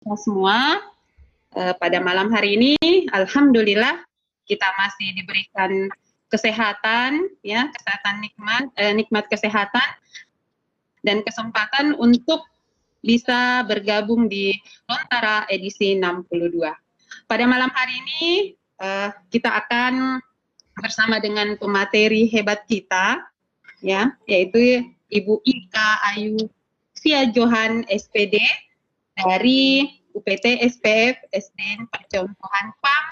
kita semua. Pada malam hari ini, alhamdulillah kita masih diberikan kesehatan, ya, kesehatan nikmat kesehatan dan kesempatan untuk bisa bergabung di Lontara edisi 62. Pada malam hari ini kita akan bersama dengan pemateri hebat kita, ya, yaitu Ibu Ika Ayu Sia Johan SPD dari UPT SPF SDN Percontohan PAM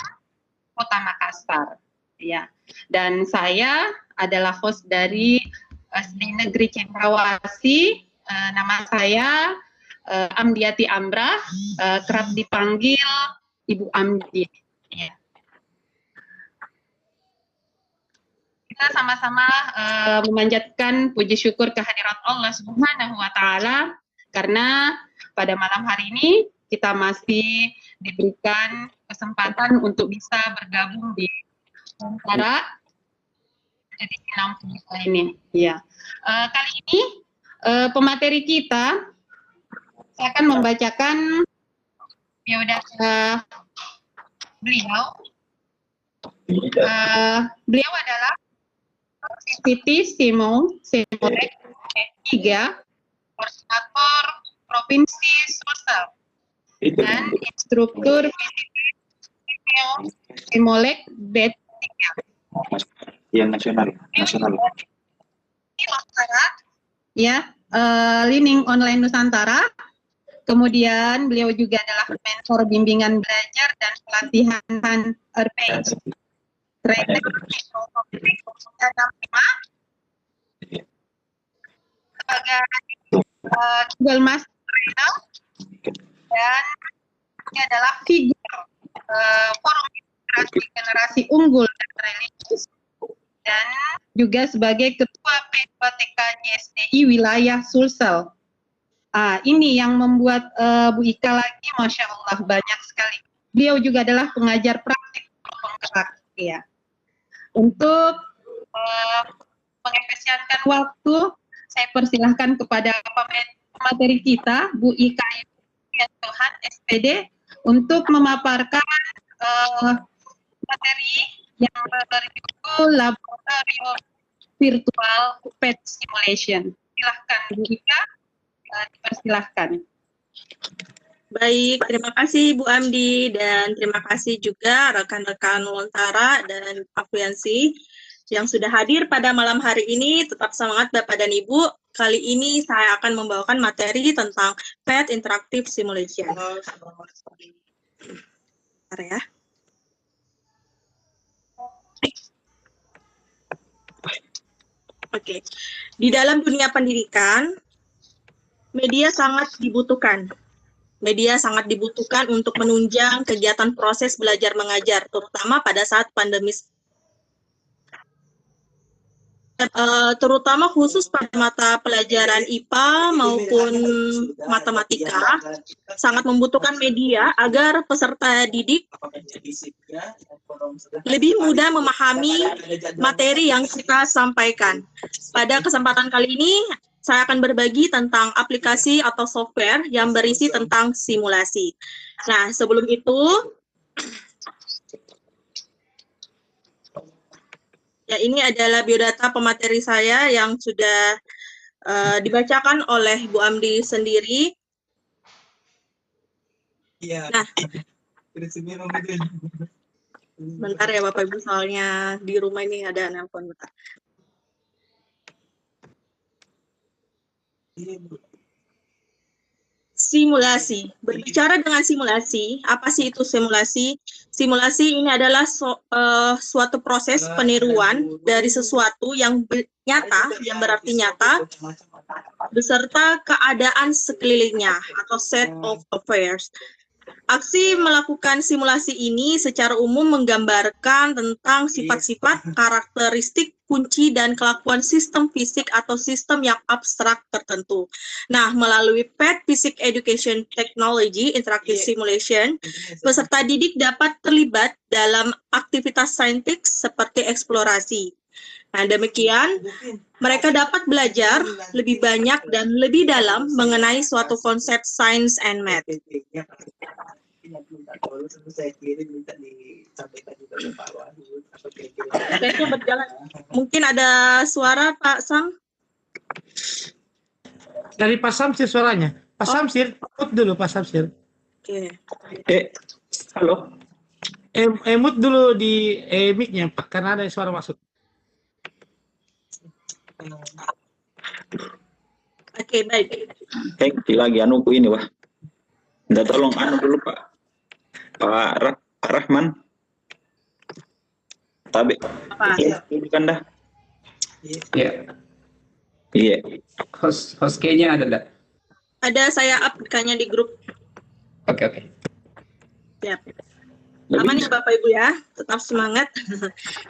Kota Makassar, ya. Dan saya adalah host dari SD Negeri Cendrawasih. Nama saya Amdiati Amrah, kerap dipanggil Ibu Amdi. Ya. Kita sama-sama memanjatkan puji syukur kehadirat Allah Subhanahu wa Ta'ala, karena pada malam hari ini kita masih diberikan kesempatan untuk bisa bergabung di antara edisi 60 ini. Ya. Kali ini pemateri kita, saya akan membacakan biodata beliau. Beliau adalah Siti Simolek 3, Koordinator Provinsi Sulsel, dan instruktur Simolek B3. Yang nasional. Ya, Learning Online Nusantara. Kemudian beliau juga adalah mentor bimbingan belajar dan pelatihan RPH. Trainer sebagai Google Master Trainer, dan ini adalah figur forum generasi unggul dan religius, dan juga sebagai Ketua P2TK JSDI Wilayah Sulsel. Ini yang membuat Bu Ika lagi, Masya Allah, banyak sekali. Beliau juga adalah pengajar praktik penggerak. Ya. Untuk mengefisienkan waktu, saya persilahkan kepada pemateri kita, Bu Ika Johan SPD, untuk memaparkan materi yang berjudul Laboratorium Virtual Pet Simulation. Silahkan Bu Ika, dipersilahkan. Baik, terima kasih Bu Amdi, dan terima kasih juga rekan-rekan Lontara dan Afiliansi yang sudah hadir pada malam hari ini. Tetap semangat Bapak dan Ibu. Kali ini saya akan membawakan materi tentang Pet Interactive Simulation. Ya. Oke. Di dalam dunia pendidikan, media sangat dibutuhkan. Media sangat dibutuhkan untuk menunjang kegiatan proses belajar mengajar, terutama pada saat pandemi. Terutama khusus pada mata pelajaran IPA maupun matematika, sangat membutuhkan media agar peserta didik lebih mudah memahami materi yang kita sampaikan. Pada kesempatan kali ini, saya akan berbagi tentang aplikasi atau software yang berisi tentang simulasi. Nah, sebelum itu, ya, ini adalah biodata pemateri saya yang sudah dibacakan oleh Bu Amdi sendiri. Nah, bentar ya Bapak Ibu, soalnya di rumah ini ada nelpon. Bentar. Simulasi. Berbicara dengan simulasi, apa sih itu simulasi? Simulasi ini adalah suatu proses peniruan dari sesuatu yang nyata, yang berarti nyata, beserta keadaan sekelilingnya atau set of affairs. Aksi melakukan simulasi ini secara umum menggambarkan tentang sifat-sifat, karakteristik, kunci, dan kelakuan sistem fisik atau sistem yang abstrak tertentu. Nah, melalui PET Physics Education Technology Interactive Simulation, peserta didik dapat terlibat dalam aktivitas saintifik seperti eksplorasi, Nah, demikian mereka dapat belajar lebih banyak dan lebih dalam mengenai suatu konsep science and math. Kayaknya berjalan. Mungkin ada suara Pak Sam? Dari Pak Samsir suaranya. Pak Oh. Samsir, mute dulu Pak Samsir. Oke. Halo. Mute dulu di mic-nya Pak, karena ada suara masuk. Oke, baik. Lagi anu ini wah. Minta tolong anu dulu Pak. Pak Rahman. Tabe. Apa? Kan dah. Ya, Iya. host kayaknya ada enggak? Ada saya upload-nya di grup. Oke. Siap. Aman ya Bapak Ibu ya, tetap semangat.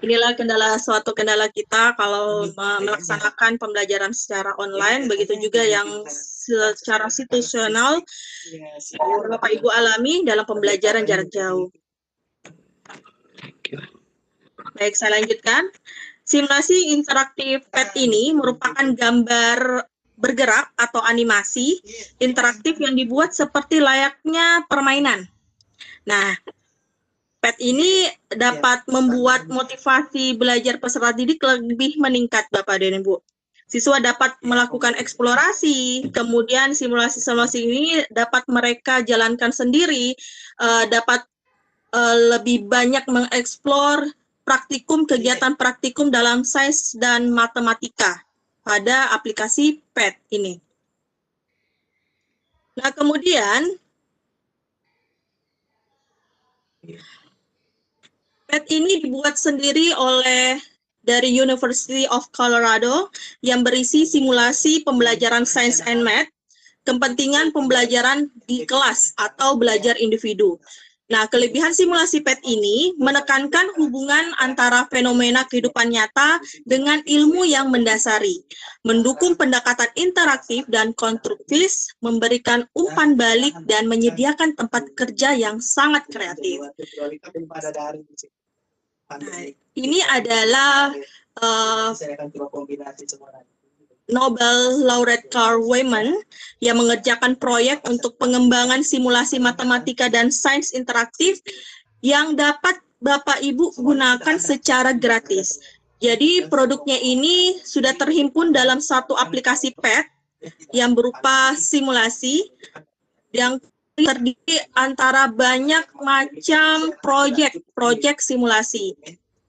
Inilah suatu kendala kita kalau melaksanakan pembelajaran secara online, begitu juga yang secara situasional Bapak Ibu alami dalam pembelajaran jarak jauh. Baik, saya lanjutkan. Simulasi interaktif PET ini merupakan gambar bergerak atau animasi interaktif yang dibuat seperti layaknya permainan. Nah, PET ini dapat membuat motivasi belajar peserta didik lebih meningkat, Bapak dan Ibu. Siswa dapat melakukan eksplorasi, kemudian simulasi-simulasi ini dapat mereka jalankan sendiri, dapat lebih banyak mengeksplor kegiatan praktikum dalam sains dan matematika pada aplikasi PET ini. Nah, kemudian PET ini dibuat sendiri oleh dari University of Colorado yang berisi simulasi pembelajaran Science and Math, kepentingan pembelajaran di kelas atau belajar individu. Nah, kelebihan simulasi PET ini menekankan hubungan antara fenomena kehidupan nyata dengan ilmu yang mendasari, mendukung pendekatan interaktif dan konstruktif, memberikan umpan balik, dan menyediakan tempat kerja yang sangat kreatif. Nah, ini adalah Nobel laureate Carl Wayman yang mengerjakan proyek untuk pengembangan simulasi matematika dan sains interaktif yang dapat Bapak Ibu gunakan secara gratis. Jadi produknya ini sudah terhimpun dalam satu aplikasi PET yang berupa simulasi yang terdiri antara banyak macam proyek simulasi.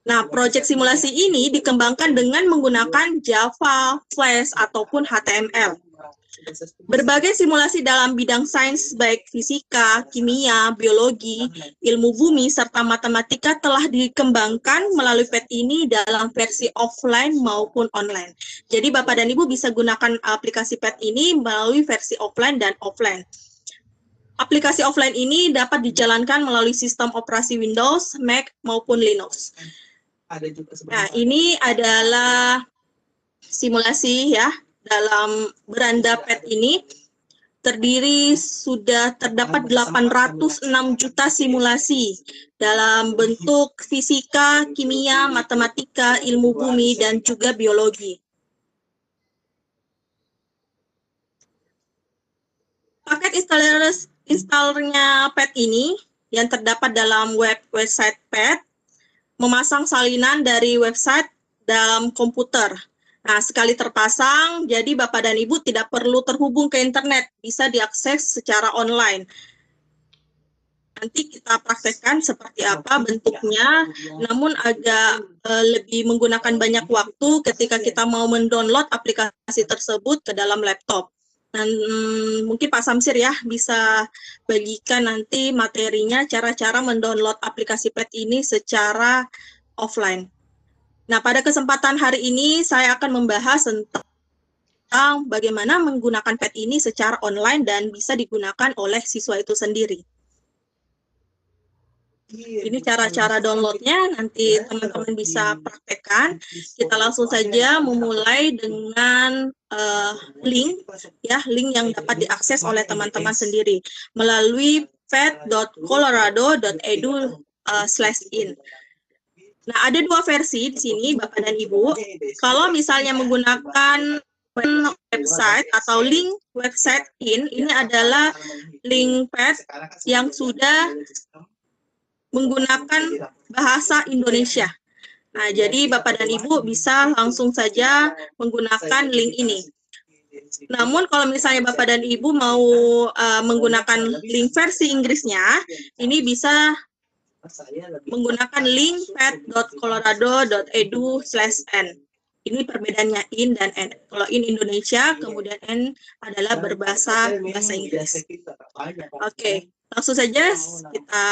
Nah, proyek simulasi ini dikembangkan dengan menggunakan Java, Flash, ataupun HTML. Berbagai simulasi dalam bidang sains baik fisika, kimia, biologi, ilmu bumi, serta matematika telah dikembangkan melalui PET ini dalam versi offline maupun online. Jadi Bapak dan Ibu bisa gunakan aplikasi PET ini melalui versi offline dan offline. Aplikasi offline ini dapat dijalankan melalui sistem operasi Windows, Mac, maupun Linux. Nah, ini adalah simulasi ya, dalam beranda PET ini sudah terdapat 806 juta simulasi dalam bentuk fisika, kimia, matematika, ilmu bumi, dan juga biologi. Paket installernya PET ini yang terdapat dalam website PET memasang salinan dari website dalam komputer. Nah, sekali terpasang, jadi Bapak dan Ibu tidak perlu terhubung ke internet, bisa diakses secara online. Nanti kita praktekkan seperti apa bentuknya, namun agak lebih menggunakan banyak waktu ketika kita mau mendownload aplikasi tersebut ke dalam laptop. Dan mungkin Pak Samsir ya bisa bagikan nanti materinya cara-cara mendownload aplikasi PET ini secara offline. Nah, pada kesempatan hari ini saya akan membahas tentang bagaimana menggunakan PET ini secara online dan bisa digunakan oleh siswa itu sendiri. Ini cara-cara downloadnya, nanti teman-teman bisa praktekkan. Kita langsung saja memulai dengan link yang dapat diakses oleh teman-teman sendiri melalui pet.colorado.edu/in. Nah, ada dua versi di sini, Bapak dan Ibu. Kalau misalnya menggunakan website atau link website ini adalah link pad yang sudah menggunakan bahasa Indonesia. Nah, jadi Bapak dan Ibu bisa langsung saja menggunakan link ini. Namun kalau misalnya Bapak dan Ibu mau menggunakan link versi Inggrisnya, ini bisa menggunakan link pad.colorado.edu/n. Ini perbedaannya in dan n. Kalau in Indonesia, kemudian n adalah bahasa Inggris. Oke, langsung saja kita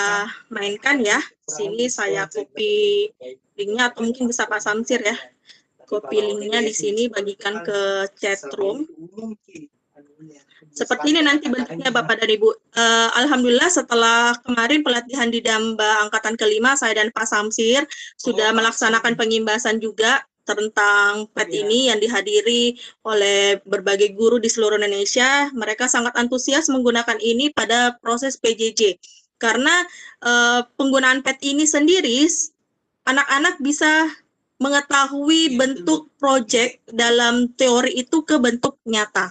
mainkan ya. Sini saya copy linknya, atau mungkin bisa Pak Samsir ya. Copy linknya di sini, bagikan ke chat room. Seperti ini nanti bentuknya Bapak dan Ibu. Alhamdulillah setelah kemarin pelatihan di Damba Angkatan ke-5, saya dan Pak Samsir sudah melaksanakan pengimbasan juga tentang PET ini yang dihadiri oleh berbagai guru di seluruh Indonesia. Mereka sangat antusias menggunakan ini pada proses PJJ. Karena penggunaan PET ini sendiri, anak-anak bisa mengetahui bentuk proyek dalam teori itu ke bentuk nyata.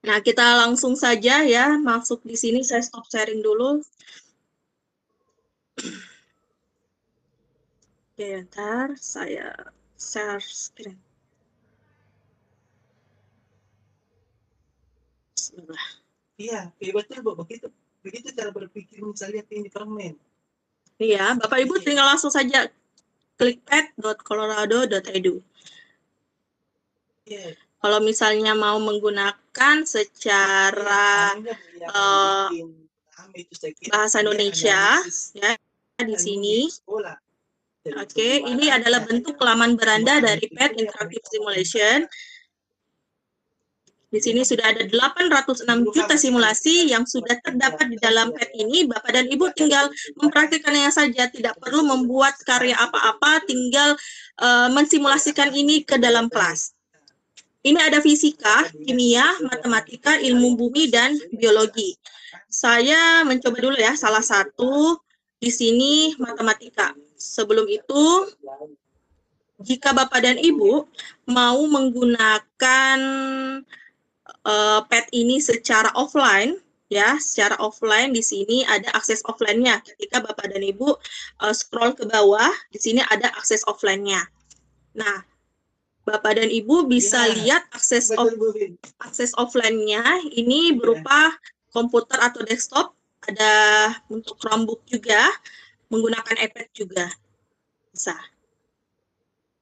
Nah, kita langsung saja ya masuk di sini. Saya stop sharing dulu. Oke, ntar saya share screen. Bismillah. Iya, betul Bu, begitu cara berpikir misalnya ini permen. Iya, Bapak Ibu tinggal langsung saja klik pad.colorado.edu. Iya. Kalau misalnya mau menggunakan secara bahasa Indonesia, ya di sini. Oke, ini adalah bentuk laman beranda dari PET Interactive Simulation. Di sini sudah ada 806 juta simulasi yang sudah terdapat di dalam PET ini. Bapak dan Ibu tinggal mempraktikkannya saja, tidak perlu membuat karya apa-apa, tinggal mensimulasikan ini ke dalam kelas. Ini ada fisika, kimia, matematika, ilmu bumi, dan biologi. Saya mencoba dulu ya, salah satu di sini matematika. Sebelum itu, jika Bapak dan Ibu mau menggunakan PET ini secara offline, ya, secara offline di sini ada akses offline-nya. Ketika Bapak dan Ibu scroll ke bawah, di sini ada akses offline-nya. Nah, Bapak dan Ibu bisa lihat akses offline-nya ini berupa komputer atau desktop, ada untuk Chromebook juga, menggunakan iPad juga bisa.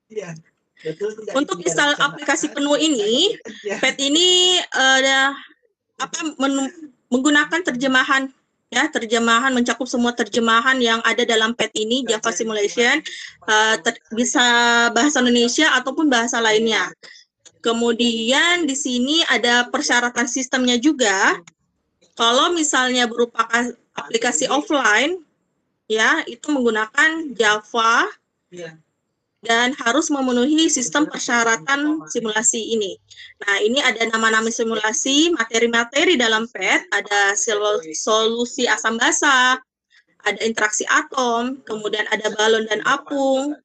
Iya. Betul, untuk install aplikasi penuh ini, PET ini menggunakan terjemahan, ya, terjemahan mencakup semua terjemahan yang ada dalam PET ini, Java Simulation, bisa bahasa Indonesia ataupun bahasa lainnya. Kemudian di sini ada persyaratan sistemnya juga. Kalau misalnya berupa aplikasi offline, ya, itu menggunakan Java dan harus memenuhi sistem persyaratan simulasi ini. Nah, ini ada nama-nama simulasi, materi-materi dalam PET, ada solusi asam basa, ada interaksi atom, kemudian ada balon dan apung.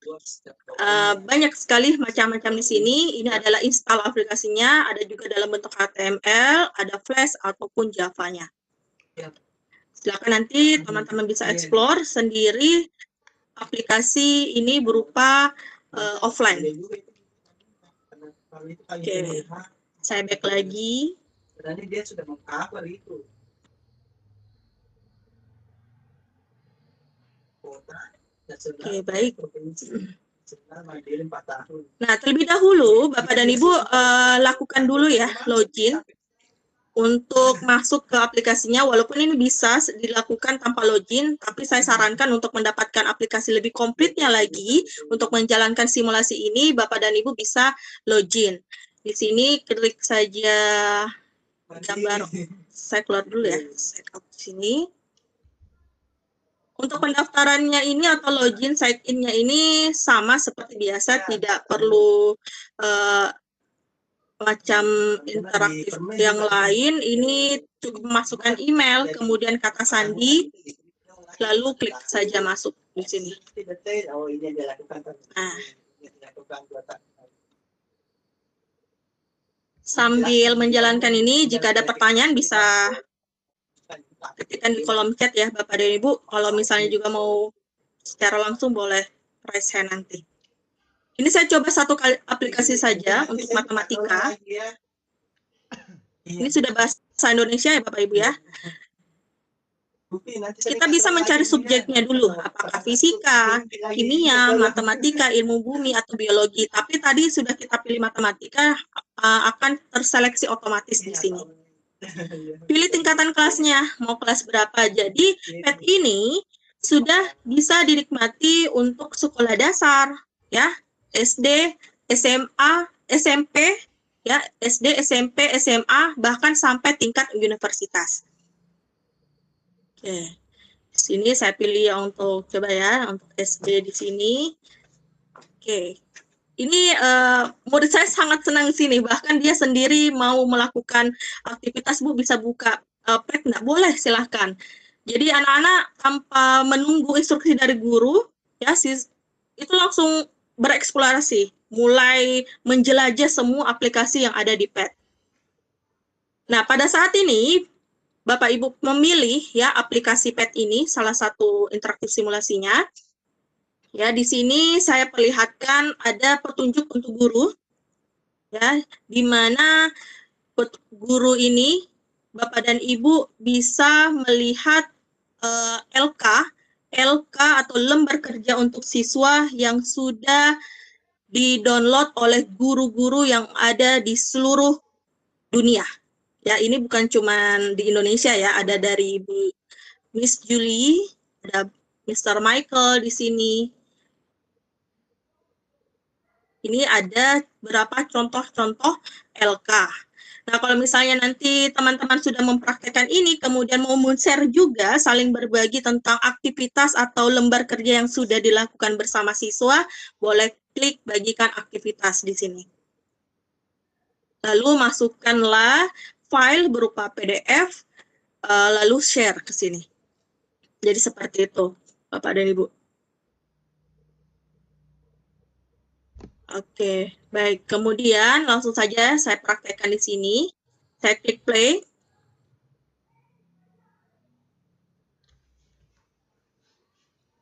Banyak sekali macam-macam di sini. Ini adalah install aplikasinya, ada juga dalam bentuk HTML, ada Flash ataupun Java-nya. Silakan nanti teman-teman bisa explore sendiri. Aplikasi ini berupa offline. Oke, saya back lagi. Berarti dia sudah meng-cover itu. Oke, baik. Nah, terlebih dahulu Bapak dan Ibu lakukan dulu ya login untuk masuk ke aplikasinya. Walaupun ini bisa dilakukan tanpa login, tapi saya sarankan untuk mendapatkan aplikasi lebih komplitnya lagi untuk menjalankan simulasi ini, Bapak dan Ibu bisa login. Di sini klik saja gambar. Saya keluar dulu ya. Saya ke sini. Untuk pendaftarannya ini atau login sign in-nya ini sama seperti biasa, tidak perlu macam interaktif yang lain. Ini cukup memasukkan email, kemudian kata sandi, lalu klik saja masuk di sini. Detail, oh ini yang dia lakukan. Nah, Yang dilakukan 2 tahun. sambil menjalankan ini, jika ada pertanyaan bisa ketikkan di kolom chat ya Bapak dan Ibu. Kalau misalnya juga mau secara langsung boleh raise hand nanti. Ini saya coba satu kali aplikasi saja untuk matematika. Ini sudah bahasa Indonesia ya Bapak Ibu ya. Kita bisa mencari subjeknya dulu, apakah fisika, kimia, matematika, ilmu bumi, atau biologi. Tapi tadi sudah kita pilih matematika, akan terseleksi otomatis di sini. Pilih tingkatan kelasnya, mau kelas berapa. Jadi, PET ini sudah bisa dinikmati untuk sekolah dasar, ya, SD, SMA, SMP, ya, SD, SMP, SMA, bahkan sampai tingkat universitas. Oke, di sini saya pilih yang untuk coba ya untuk SD di sini. Oke, ini murid saya sangat senang di sini. Bahkan dia sendiri mau melakukan aktivitas, Bu bisa buka PET nggak? Boleh, silahkan. Jadi anak-anak tanpa menunggu instruksi dari guru, ya itu langsung bereksplorasi, mulai menjelajah semua aplikasi yang ada di PET. Nah, pada saat ini Bapak Ibu memilih ya aplikasi PET ini, salah satu interaktif simulasinya. Ya, di sini saya perlihatkan ada petunjuk untuk guru. Ya, di mana guru ini Bapak dan Ibu bisa melihat LK atau lembar kerja untuk siswa yang sudah di-download oleh guru-guru yang ada di seluruh dunia. Ya, ini bukan cuma di Indonesia ya, ada dari Miss Julie, ada Mr. Michael di sini. Ini ada beberapa contoh-contoh LK. Nah, kalau misalnya nanti teman-teman sudah mempraktekkan ini, kemudian mau share juga, saling berbagi tentang aktivitas atau lembar kerja yang sudah dilakukan bersama siswa, boleh klik bagikan aktivitas di sini. Lalu masukkanlah file berupa PDF, lalu share ke sini. Jadi seperti itu, Bapak dan Ibu. Oke, baik. Kemudian langsung saja saya praktekkan di sini. Saya klik play.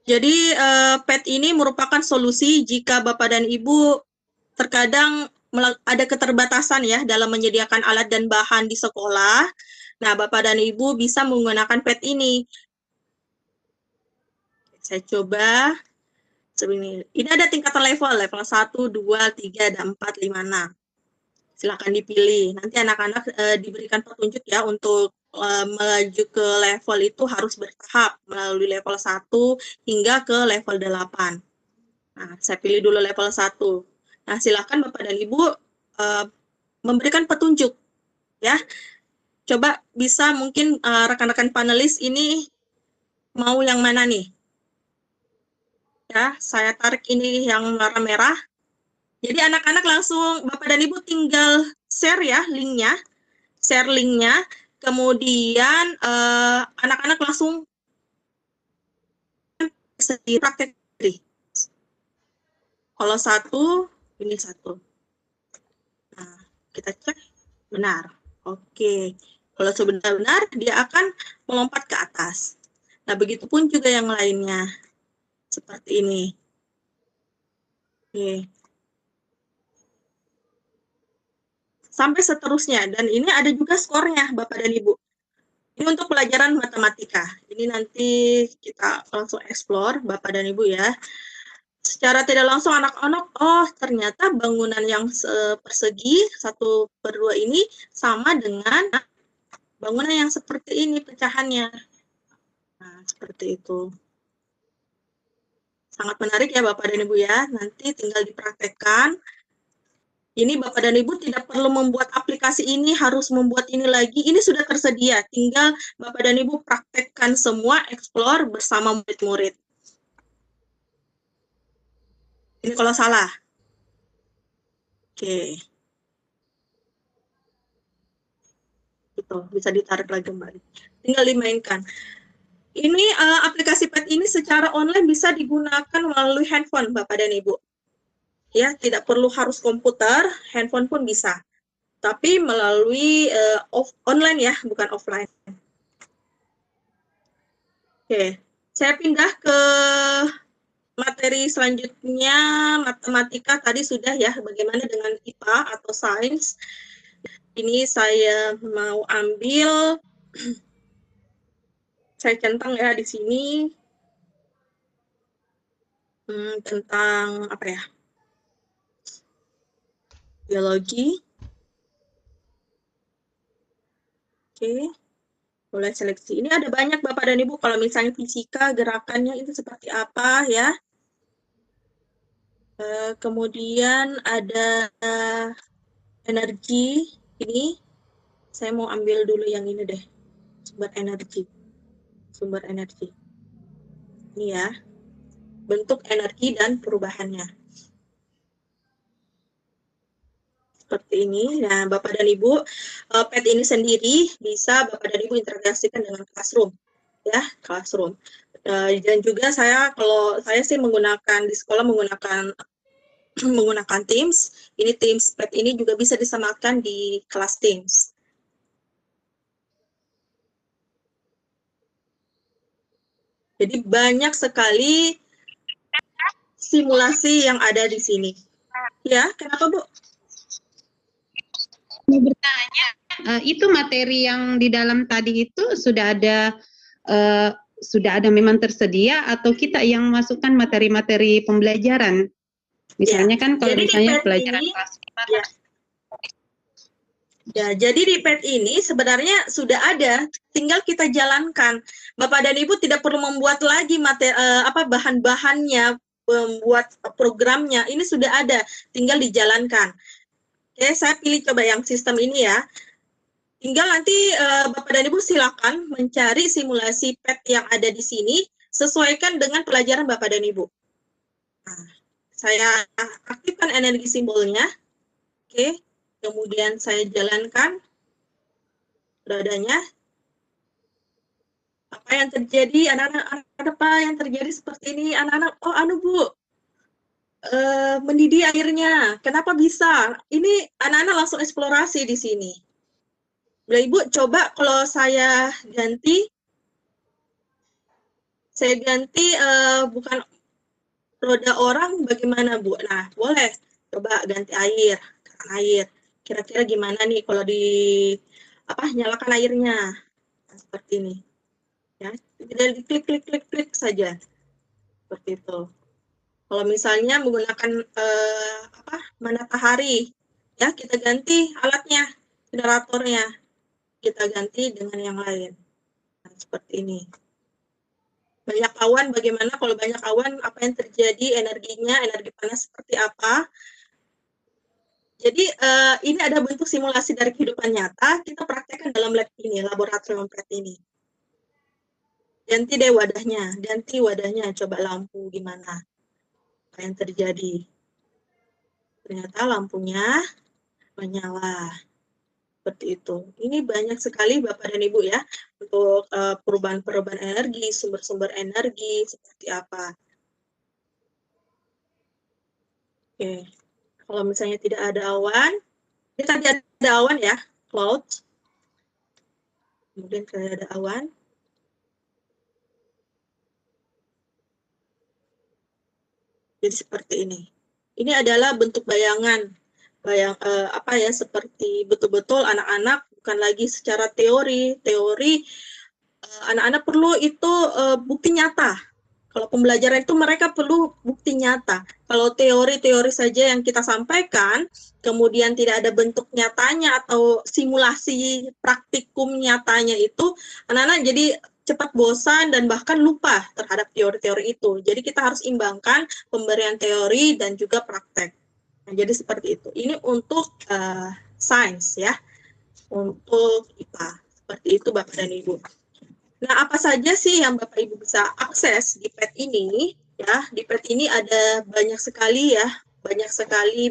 Jadi PET ini merupakan solusi jika Bapak dan Ibu terkadang ada keterbatasan ya dalam menyediakan alat dan bahan di sekolah. Nah, Bapak dan Ibu bisa menggunakan PET ini. Saya coba. Ini ada tingkatan level 1, 2, 3, dan 4, 5, 6. Silakan dipilih. Nanti anak-anak diberikan petunjuk ya untuk melaju ke level itu harus bertahap melalui level 1 hingga ke level 8. Nah, saya pilih dulu level 1. Nah, silakan Bapak dan Ibu memberikan petunjuk ya. Coba bisa mungkin rekan-rekan panelis ini mau yang mana nih? Ya, saya tarik ini yang warna merah. Jadi anak-anak langsung, Bapak dan Ibu tinggal share ya linknya, share linknya, kemudian anak-anak langsung praktek. Kalau 1, ini 1. Nah, kita cek, benar. Oke, kalau benar-benar dia akan melompat ke atas. Nah, begitupun juga yang lainnya. Seperti ini. Oke. Sampai seterusnya. Dan ini ada juga skornya, Bapak dan Ibu. Ini untuk pelajaran matematika. Ini nanti kita langsung explore, Bapak dan Ibu ya. Secara tidak langsung anak-anak, oh ternyata bangunan yang persegi 1/2 ini sama dengan bangunan yang seperti ini pecahannya. Nah, seperti itu. Sangat menarik ya Bapak dan Ibu ya, nanti tinggal dipraktekkan. Ini Bapak dan Ibu tidak perlu membuat aplikasi ini, harus membuat ini lagi, ini sudah tersedia, tinggal Bapak dan Ibu praktekkan semua, explore bersama murid-murid. Ini kalau salah. Oke. Itu bisa ditarik lagi kembali. Tinggal dimainkan. Ini aplikasi secara online bisa digunakan melalui handphone, Bapak dan Ibu. Ya, tidak perlu harus komputer, handphone pun bisa. Tapi melalui online ya, bukan offline. Oke, saya pindah ke materi selanjutnya, matematika tadi sudah ya, bagaimana dengan IPA atau sains. Ini saya mau ambil, saya centang ya di sini, tentang apa ya, biologi. Oke, mulai seleksi. Ini ada banyak Bapak dan Ibu, kalau misalnya fisika, gerakannya itu seperti apa ya. Kemudian ada energi, ini saya mau ambil dulu yang ini deh, sumber energi. Ini ya, bentuk energi dan perubahannya. Seperti ini. Nah, Bapak dan Ibu, PET ini sendiri bisa Bapak dan Ibu integrasikan dengan Classroom. Ya, Classroom. Dan juga kalau saya sih menggunakan, di sekolah menggunakan Teams. Ini Teams PET ini juga bisa disamakan di kelas Teams. Jadi banyak sekali simulasi yang ada di sini. Ya, kenapa Bu? Mau bertanya, itu materi yang di dalam tadi itu sudah ada memang tersedia atau kita yang masukkan materi-materi pembelajaran? Misalnya kan kalau jadi misalnya PET pelajaran ini, kelas 5. Ya, jadi di PET ini sebenarnya sudah ada, tinggal kita jalankan. Bapak dan Ibu tidak perlu membuat lagi bahan-bahannya, membuat programnya, ini sudah ada, tinggal dijalankan. Oke, saya pilih coba yang sistem ini ya. Tinggal nanti Bapak dan Ibu silakan mencari simulasi PET yang ada di sini, sesuaikan dengan pelajaran Bapak dan Ibu. Nah, saya aktifkan energi simbolnya. Oke, kemudian saya jalankan rodanya. Apa yang terjadi, anak-anak, apa yang terjadi seperti ini, anak-anak, Bu, mendidih airnya. Kenapa bisa? Ini anak-anak langsung eksplorasi di sini. Ibu, coba kalau saya ganti bukan roda orang, bagaimana Bu? Nah, boleh. Coba ganti air. Kira-kira gimana nih kalau nyalakan airnya? Nah, seperti ini. Ya, tidak klik saja. Seperti itu. Kalau misalnya menggunakan matahari, ya kita ganti alatnya, generatornya, kita ganti dengan yang lain. Nah, seperti ini. Banyak awan, bagaimana kalau banyak awan, apa yang terjadi, energinya, energi panas seperti apa. Jadi ini ada bentuk simulasi dari kehidupan nyata, kita praktekkan dalam lab ini, laboratorium PET ini. Ganti deh wadahnya, coba lampu gimana. Apa yang terjadi. Ternyata lampunya menyala. Seperti itu. Ini banyak sekali Bapak dan Ibu ya, untuk perubahan-perubahan energi, sumber-sumber energi, seperti apa. Oke. Kalau misalnya tidak ada awan, ini tadi ada awan ya, cloud. Kemudian kalau ada awan. Jadi seperti ini. Ini adalah bentuk bayangan. Seperti betul-betul anak-anak bukan lagi secara teori anak-anak perlu itu bukti nyata. Kalau pembelajaran itu mereka perlu bukti nyata. Kalau teori-teori saja yang kita sampaikan, kemudian tidak ada bentuk nyatanya atau simulasi praktikum nyatanya itu, anak-anak jadi cepat bosan dan bahkan lupa terhadap teori-teori itu. Jadi kita harus imbangkan pemberian teori dan juga praktek. Nah, jadi seperti itu. Ini untuk sains ya, untuk IPA. Seperti itu Bapak dan Ibu. Nah, apa saja sih yang Bapak Ibu bisa akses di PET ini? Ya, di PET ini ada banyak sekali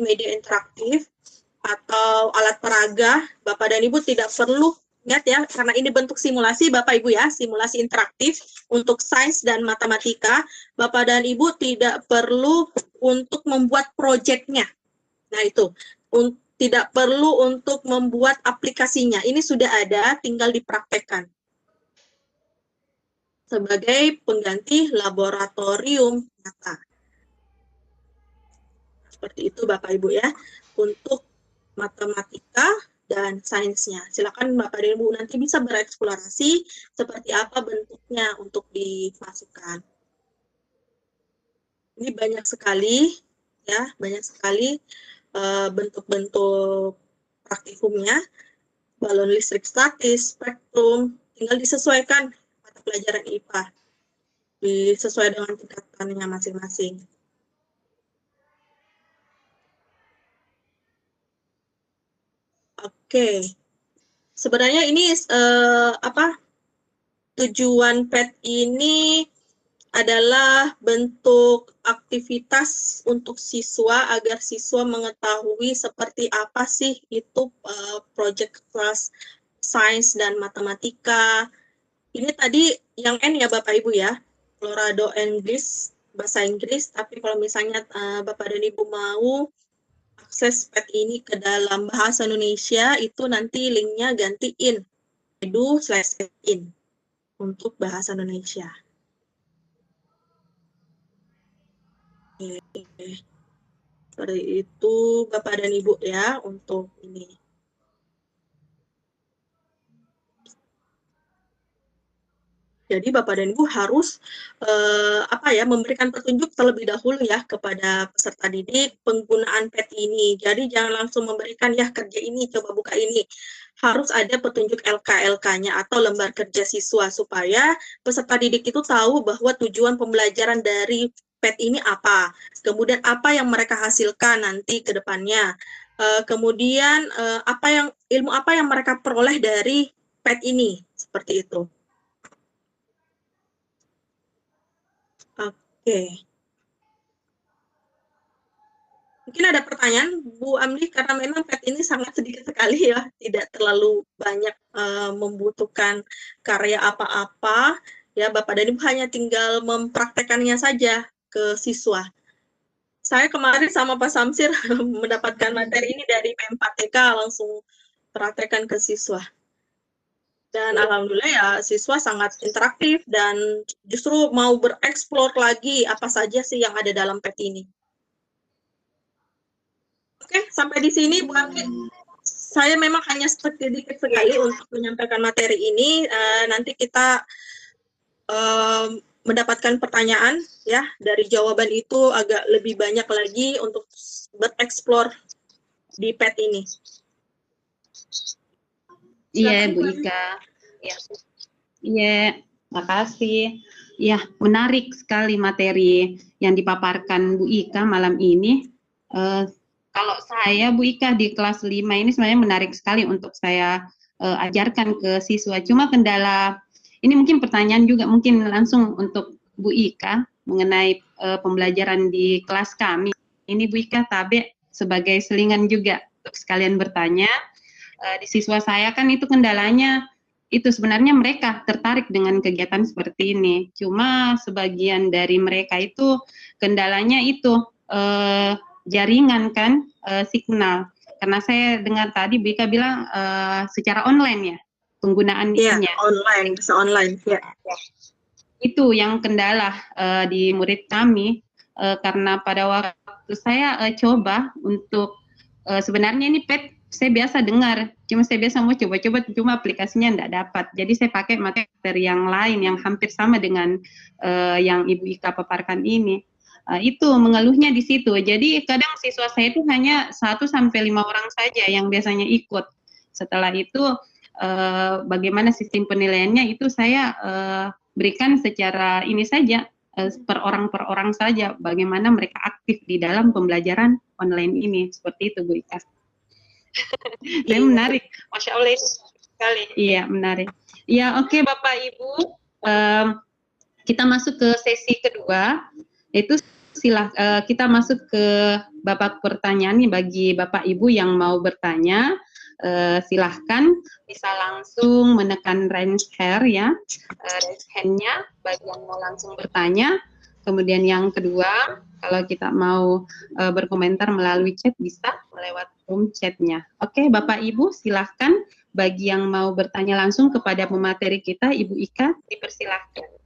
media interaktif atau alat peraga. Bapak dan Ibu tidak perlu ingat ya, karena ini bentuk simulasi Bapak Ibu ya, simulasi interaktif untuk sains dan matematika, Bapak dan Ibu tidak perlu untuk membuat proyeknya. Nah itu, tidak perlu untuk membuat aplikasinya. Ini sudah ada, tinggal dipraktekkan. Sebagai pengganti laboratorium nyata. Seperti itu Bapak Ibu ya, untuk matematika dan sainsnya. Silakan Bapak dan Ibu nanti bisa bereksplorasi seperti apa bentuknya untuk dimasukkan. Ini banyak sekali ya, banyak sekali bentuk-bentuk praktikumnya, balon listrik statis, spektrum, tinggal disesuaikan mata pelajaran IPA, disesuaikan dengan tingkatannya masing-masing. Oke, sebenarnya ini tujuan PET ini adalah bentuk aktivitas untuk siswa agar siswa mengetahui seperti apa sih itu project kelas sains dan matematika. Ini tadi yang N ya Bapak Ibu ya, Colorado English, bahasa Inggris, tapi kalau misalnya Bapak dan Ibu mau akses PET ini ke dalam bahasa Indonesia, itu nanti linknya gantiin edu/in untuk bahasa Indonesia. Seperti itu Bapak dan Ibu ya untuk ini. Jadi Bapak dan Ibu harus memberikan petunjuk terlebih dahulu ya kepada peserta didik penggunaan PET ini. Jadi jangan langsung memberikan ya kerja ini, coba buka ini. Harus ada petunjuk LK-LK-nya atau lembar kerja siswa supaya peserta didik itu tahu bahwa tujuan pembelajaran dari PET ini apa. Kemudian apa yang mereka hasilkan nanti ke depannya. Kemudian ilmu apa yang mereka peroleh dari PET ini. Seperti itu. Oke. Mungkin ada pertanyaan, Bu Amli, karena memang PET ini sangat sedikit sekali ya, tidak terlalu banyak membutuhkan karya apa-apa, ya Bapak dan Ibu hanya tinggal mempraktekannya saja ke siswa. Saya kemarin sama Pak Samsir mendapatkan materi ini dari P4TK, langsung praktekkan ke siswa. Dan alhamdulillah ya siswa sangat interaktif dan justru mau bereksplor lagi apa saja sih yang ada dalam PET ini. Oke, sampai di sini Bu Amli. Saya memang hanya sedikit sekali untuk menyampaikan materi ini. Nanti kita mendapatkan pertanyaan ya, dari jawaban itu agak lebih banyak lagi untuk bereksplor di PET ini. Iya, Bu Ika. Iya, makasih. Ya, menarik sekali materi yang dipaparkan Bu Ika malam ini. Kalau saya, Bu Ika, di kelas 5 ini sebenarnya menarik sekali untuk saya ajarkan ke siswa. Cuma kendala, ini mungkin pertanyaan juga mungkin langsung untuk Bu Ika mengenai pembelajaran di kelas kami. Ini Bu Ika Tabe sebagai selingan juga untuk sekalian bertanya. Di siswa saya kan itu kendalanya, itu sebenarnya mereka tertarik dengan kegiatan seperti ini. Cuma sebagian dari mereka itu kendalanya itu jaringan kan, signal. Karena saya dengar tadi Bika bilang secara online ya, penggunaan ininya. Online, bisa online. Ya. Itu yang kendala di murid kami, karena pada waktu saya coba untuk sebenarnya ini PET saya biasa dengar, cuma saya biasa mau coba-coba, cuma aplikasinya enggak dapat. Jadi saya pakai materi yang lain yang hampir sama dengan yang Ibu Ika paparkan ini. Itu mengeluhnya di situ. Jadi kadang siswa saya itu hanya 1-5 orang saja yang biasanya ikut. Setelah itu bagaimana sistem penilaiannya itu saya berikan secara ini saja, per orang saja, bagaimana mereka aktif di dalam pembelajaran online ini. Seperti itu Bu Ika. Saya menarik, Masya Allah sekali. Iya menarik. Ya oke Bapak Ibu, kita masuk ke sesi kedua. Itu kita masuk ke babak pertanyaan nih bagi Bapak Ibu yang mau bertanya. silahkan bisa langsung menekan raise hand ya, raise hand-nya bagi yang mau langsung bertanya. Kemudian yang kedua, kalau kita mau berkomentar melalui chat bisa lewat room chat-nya. Oke, Bapak Ibu silahkan bagi yang mau bertanya langsung kepada pemateri kita, Ibu Ika, dipersilahkan.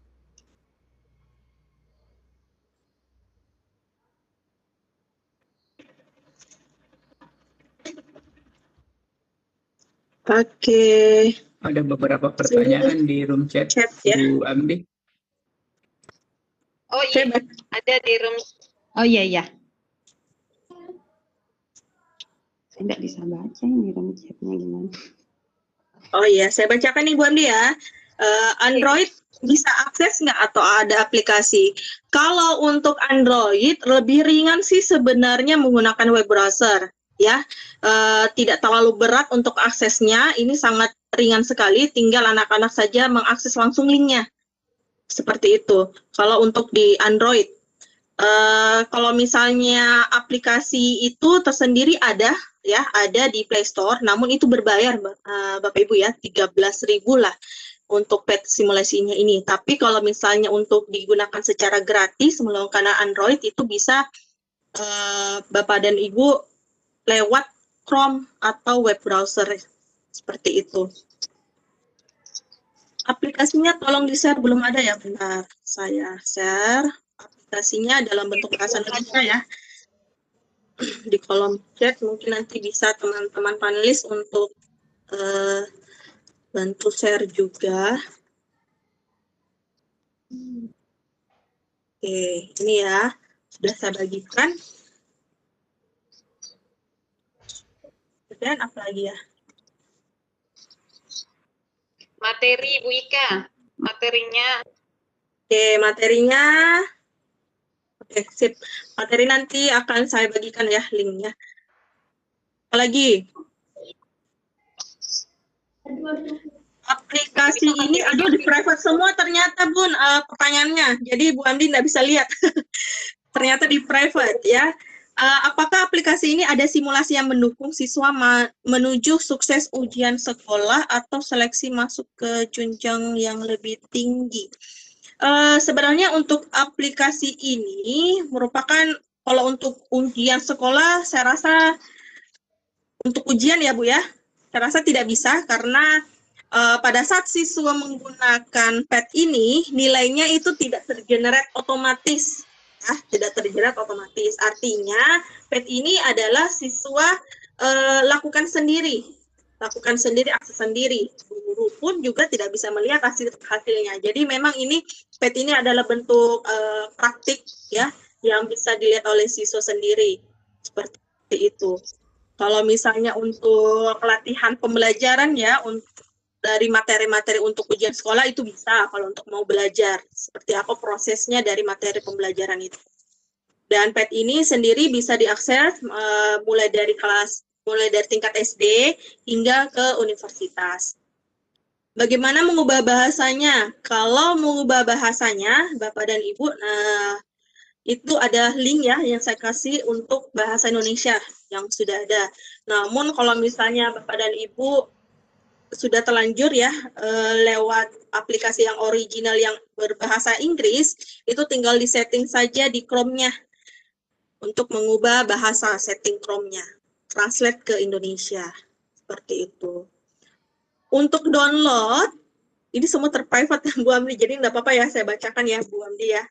Oke. Ada beberapa pertanyaan di room chat, Chat, ya. Bu Amdi. Oh iya, ada di room. Oh iya, iya. Saya tidak bisa baca ini room chat-nya gimana. Oh iya, saya bacakan nih Bu Amdi ya. Android bisa akses nggak atau ada aplikasi? Kalau untuk Android lebih ringan sih sebenarnya menggunakan web browser ya. Tidak terlalu berat untuk aksesnya, ini sangat ringan sekali, tinggal anak-anak saja mengakses langsung linknya. Seperti itu. Kalau untuk di Android. Kalau misalnya aplikasi itu tersendiri ada ya, ada di Play Store, namun itu berbayar Bapak Ibu ya, 13.000 lah untuk pet simulasinya ini. Tapi kalau misalnya untuk digunakan secara gratis menggunakan Android itu bisa Bapak dan Ibu lewat Chrome atau web browser seperti itu. Aplikasinya tolong di-share, belum ada ya, bentar saya share aplikasinya dalam bentuk bahasa Indonesia ya. Di kolom chat mungkin nanti bisa teman-teman panelis untuk bantu share juga. Oke, ini ya, sudah saya bagikan. Dan apa lagi ya? Materi Bu Ika, materinya. Oke, materinya. Oke, sip. Materi nanti akan saya bagikan ya linknya. Apalagi? Aplikasi ini, aduh, di private semua ternyata Bun pertanyaannya. Jadi Bu Amdi nggak bisa lihat. Ternyata di private ya. Apakah aplikasi ini ada simulasi yang mendukung siswa menuju sukses ujian sekolah atau seleksi masuk ke jenjang yang lebih tinggi? Sebenarnya untuk aplikasi ini merupakan, kalau untuk ujian sekolah saya rasa untuk ujian ya Bu ya, saya rasa tidak bisa karena pada saat siswa menggunakan PET ini nilainya itu tidak tergenerate otomatis. Tidak terjerat otomatis. Artinya PET ini adalah siswa lakukan sendiri, akses sendiri. Guru pun juga tidak bisa melihat hasilnya. Jadi memang ini PET ini adalah bentuk praktik ya yang bisa dilihat oleh siswa sendiri seperti itu. Kalau misalnya untuk pelatihan pembelajaran ya dari materi-materi untuk ujian sekolah itu bisa kalau untuk mau belajar seperti apa prosesnya dari materi pembelajaran itu. Dan PET ini sendiri bisa diakses mulai dari tingkat SD hingga ke universitas. Bagaimana mengubah bahasanya? Kalau mengubah bahasanya, Bapak dan Ibu, itu ada link ya yang saya kasih untuk bahasa Indonesia yang sudah ada. Namun kalau misalnya Bapak dan Ibu sudah terlanjur ya lewat aplikasi yang original yang berbahasa Inggris, itu tinggal disetting saja di Chrome-nya untuk mengubah bahasa, setting Chrome-nya, translate ke Indonesia, seperti itu. Untuk download, ini semua terprivate Bu Amdi, jadi nggak apa-apa ya, saya bacakan ya Bu Amdi ya.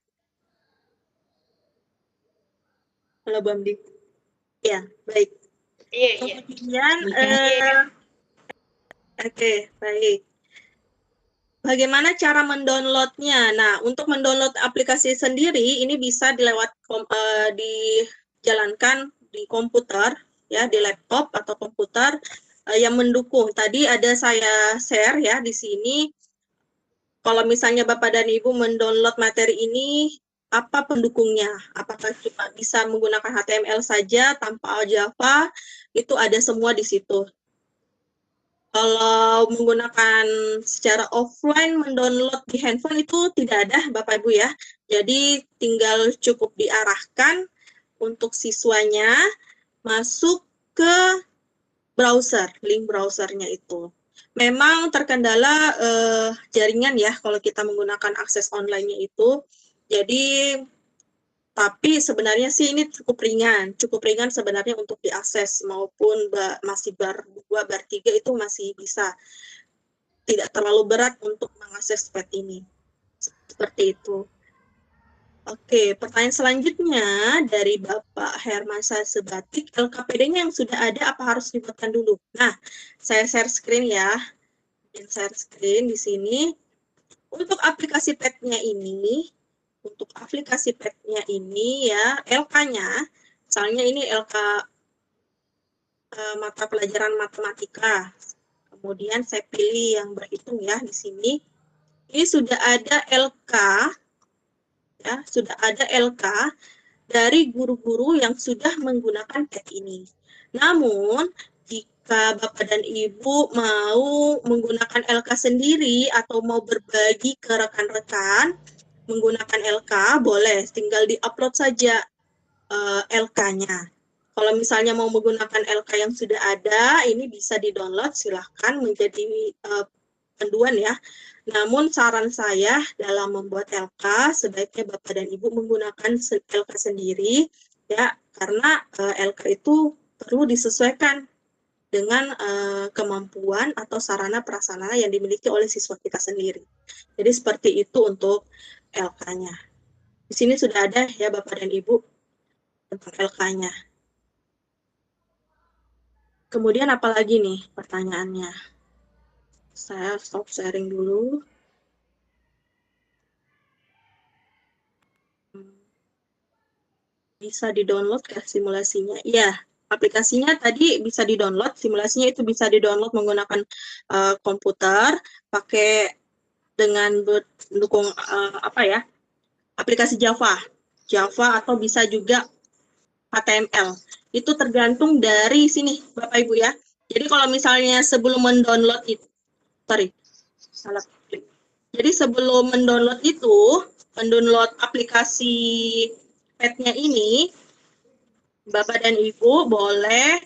Halo Bu Amdi. Ya, baik. Iya. Kemudian, Oke, baik. Bagaimana cara mendownloadnya? Nah, untuk mendownload aplikasi sendiri, ini bisa dijalankan di komputer, ya, di laptop atau komputer yang mendukung. Tadi ada saya share ya di sini. Kalau misalnya Bapak dan Ibu mendownload materi ini, apa pendukungnya? Apakah cuma bisa menggunakan HTML saja tanpa Java? Itu ada semua di situ. Kalau menggunakan secara offline mendownload di handphone itu tidak ada Bapak Ibu ya. Jadi tinggal cukup diarahkan untuk siswanya masuk ke link browsernya itu. Memang terkendala jaringan ya kalau kita menggunakan akses online-nya itu. Jadi tapi sebenarnya sih ini cukup ringan sebenarnya untuk diakses maupun masih bar 2, bar 3 itu masih bisa. Tidak terlalu berat untuk mengakses pet ini. Seperti itu. Oke, pertanyaan selanjutnya dari Bapak Hermansyah Sebatik, LKPD-nya yang sudah ada apa harus dibuatkan dulu? Nah, saya share screen ya. Share screen di sini. Untuk aplikasi pet-nya ini, ya, LK-nya, misalnya ini LK mata pelajaran matematika. Kemudian saya pilih yang berhitung ya di sini. Ini sudah ada LK, ya, sudah ada LK dari guru-guru yang sudah menggunakan PET ini. Namun, jika Bapak dan Ibu mau menggunakan LK sendiri atau mau berbagi ke rekan-rekan menggunakan LK, boleh, tinggal di-upload saja LK-nya. Kalau misalnya mau menggunakan LK yang sudah ada, ini bisa di-download, silahkan menjadi panduan ya. Namun saran saya dalam membuat LK sebaiknya Bapak dan Ibu menggunakan LK sendiri ya, karena LK itu perlu disesuaikan dengan kemampuan atau sarana prasarana yang dimiliki oleh siswa kita sendiri. Jadi seperti itu untuk LK-nya. Di sini sudah ada ya Bapak dan Ibu tentang LK-nya. Kemudian apalagi nih pertanyaannya? Saya stop sharing dulu. Bisa di-download ke simulasinya? Iya, aplikasinya tadi bisa di-download, simulasinya itu bisa di-download menggunakan komputer, pakai dengan mendukung aplikasi Java atau bisa juga HTML. Itu tergantung dari sini, Bapak Ibu ya. Jadi kalau misalnya sebelum mendownload itu, salah klik. Jadi sebelum mendownload itu, mendownload aplikasi pet-nya ini, Bapak dan Ibu boleh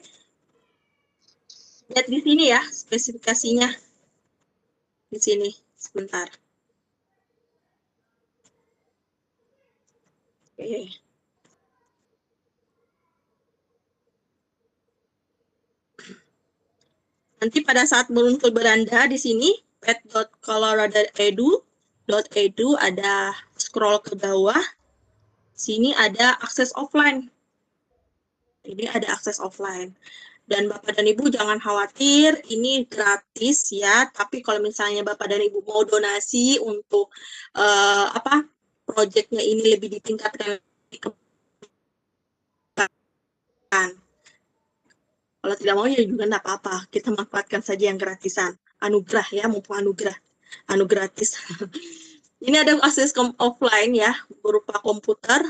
lihat di sini ya, spesifikasinya. Di sini, sebentar. Oke. Nanti pada saat muncul beranda di sini, pet.colorado.edu ada scroll ke bawah. Sini ada akses offline. Ini ada akses offline. Dan Bapak dan Ibu jangan khawatir, ini gratis ya. Tapi kalau misalnya Bapak dan Ibu mau donasi untuk proyeknya ini lebih ditingkatkan, kalau tidak mau ya juga tidak apa-apa. Kita manfaatkan saja yang gratisan. Anugerah ya, mumpung anu gratis. Ini ada akses offline ya, berupa komputer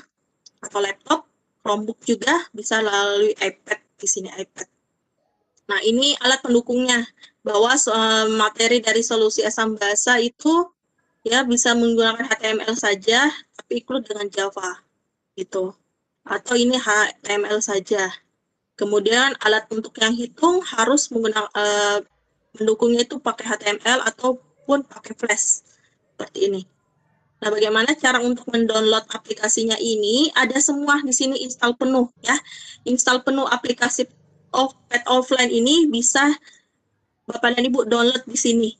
atau laptop, Chromebook juga bisa melalui iPad di sini iPad. Nah, ini alat pendukungnya, bahwa materi dari solusi asam basa itu ya bisa menggunakan HTML saja, tapi include dengan Java gitu. Atau ini HTML saja. Kemudian alat untuk yang hitung harus menggunakan mendukungnya itu pakai HTML ataupun pakai Flash seperti ini. Nah, bagaimana cara untuk mendownload aplikasinya ini? Ada semua di sini install penuh ya. Install penuh aplikasi pet offline ini bisa Bapak dan Ibu download di sini.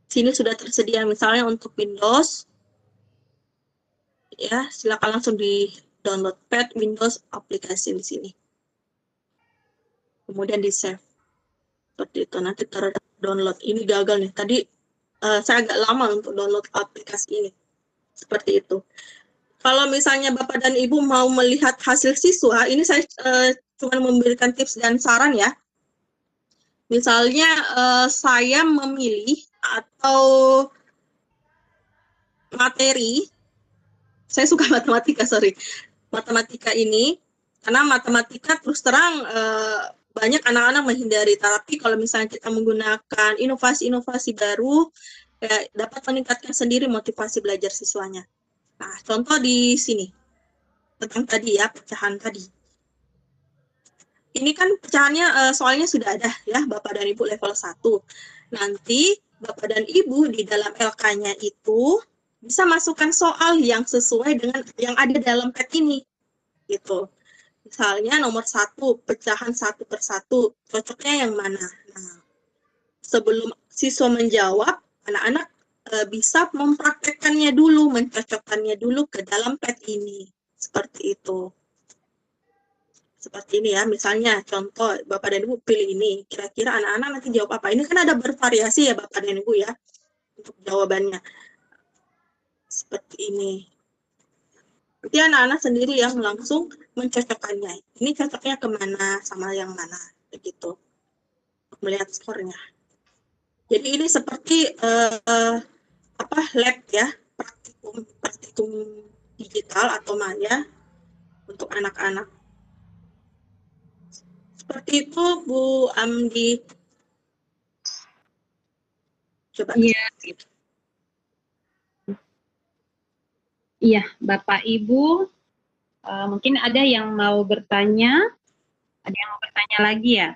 Sini sudah tersedia misalnya untuk Windows. Ya, silakan langsung di download pet Windows aplikasi di sini. Kemudian di save. Seperti itu, nanti download. Ini gagal nih, tadi saya agak lama untuk download aplikasi ini. Seperti itu. Kalau misalnya Bapak dan Ibu mau melihat hasil siswa, ini saya cuma memberikan tips dan saran ya. Misalnya saya memilih atau materi, saya suka matematika ini, karena matematika terus terang banyak anak-anak menghindari, tapi kalau misalnya kita menggunakan inovasi-inovasi baru, dapat meningkatkan sendiri motivasi belajar siswanya. Nah, contoh di sini, tentang tadi ya, pecahan tadi. ini kan pecahannya soalnya sudah ada ya Bapak dan Ibu level 1. Nanti Bapak dan Ibu di dalam LK-nya itu bisa masukkan soal yang sesuai dengan yang ada dalam PET ini. Gitu. Misalnya nomor 1, pecahan 1 per 1, cocoknya yang mana? Nah, sebelum siswa menjawab, anak-anak bisa mempraktekkannya dulu, mencocokkannya dulu ke dalam PET ini. Seperti itu. Seperti ini ya, misalnya contoh Bapak dan Ibu pilih ini, kira-kira anak-anak nanti jawab apa? Ini kan ada bervariasi ya Bapak dan Ibu ya, untuk jawabannya. Seperti ini. Nanti anak-anak sendiri yang langsung mencocokkannya. Ini cocoknya kemana sama yang mana, begitu. Untuk melihat skornya. Jadi ini seperti lab ya, praktikum digital atau maya untuk anak-anak. Seperti itu, Bu Amdi. Coba. Iya. Iya, Bapak Ibu, mungkin ada yang mau bertanya, ada yang mau bertanya lagi ya?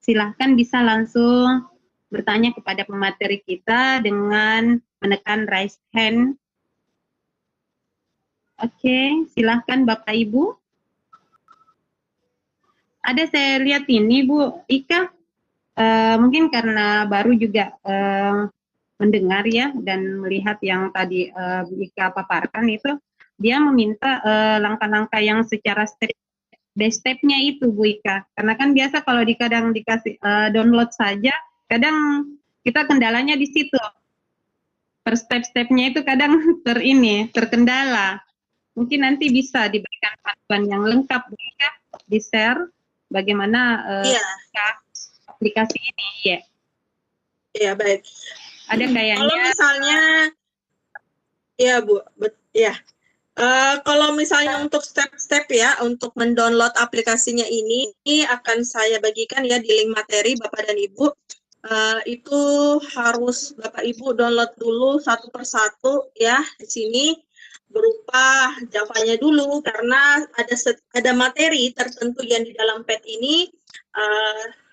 Silahkan bisa langsung bertanya kepada pemateri kita dengan menekan raise hand. Oke, silahkan Bapak Ibu. Ada saya lihat ini Bu Ika, mungkin karena baru juga mendengar ya dan melihat yang tadi Bu Ika paparkan itu, dia meminta langkah-langkah yang secara step by step-nya itu Bu Ika. Karena kan biasa kalau kadang dikasih download saja, kadang kita kendalanya di situ. Per step-stepnya itu kadang terkendala. Mungkin nanti bisa diberikan panduan yang lengkap Bu Ika, di-share bagaimana aplikasi ini ya. Iya, baik. Ada kayaknya. Kalau misalnya, ya Bu, ya. Kalau misalnya untuk step-step ya, untuk mendownload aplikasinya ini akan saya bagikan ya di link materi Bapak dan Ibu. Itu harus Bapak Ibu download dulu satu persatu ya di sini berupa Java-nya dulu karena ada materi tertentu yang di dalam PET ini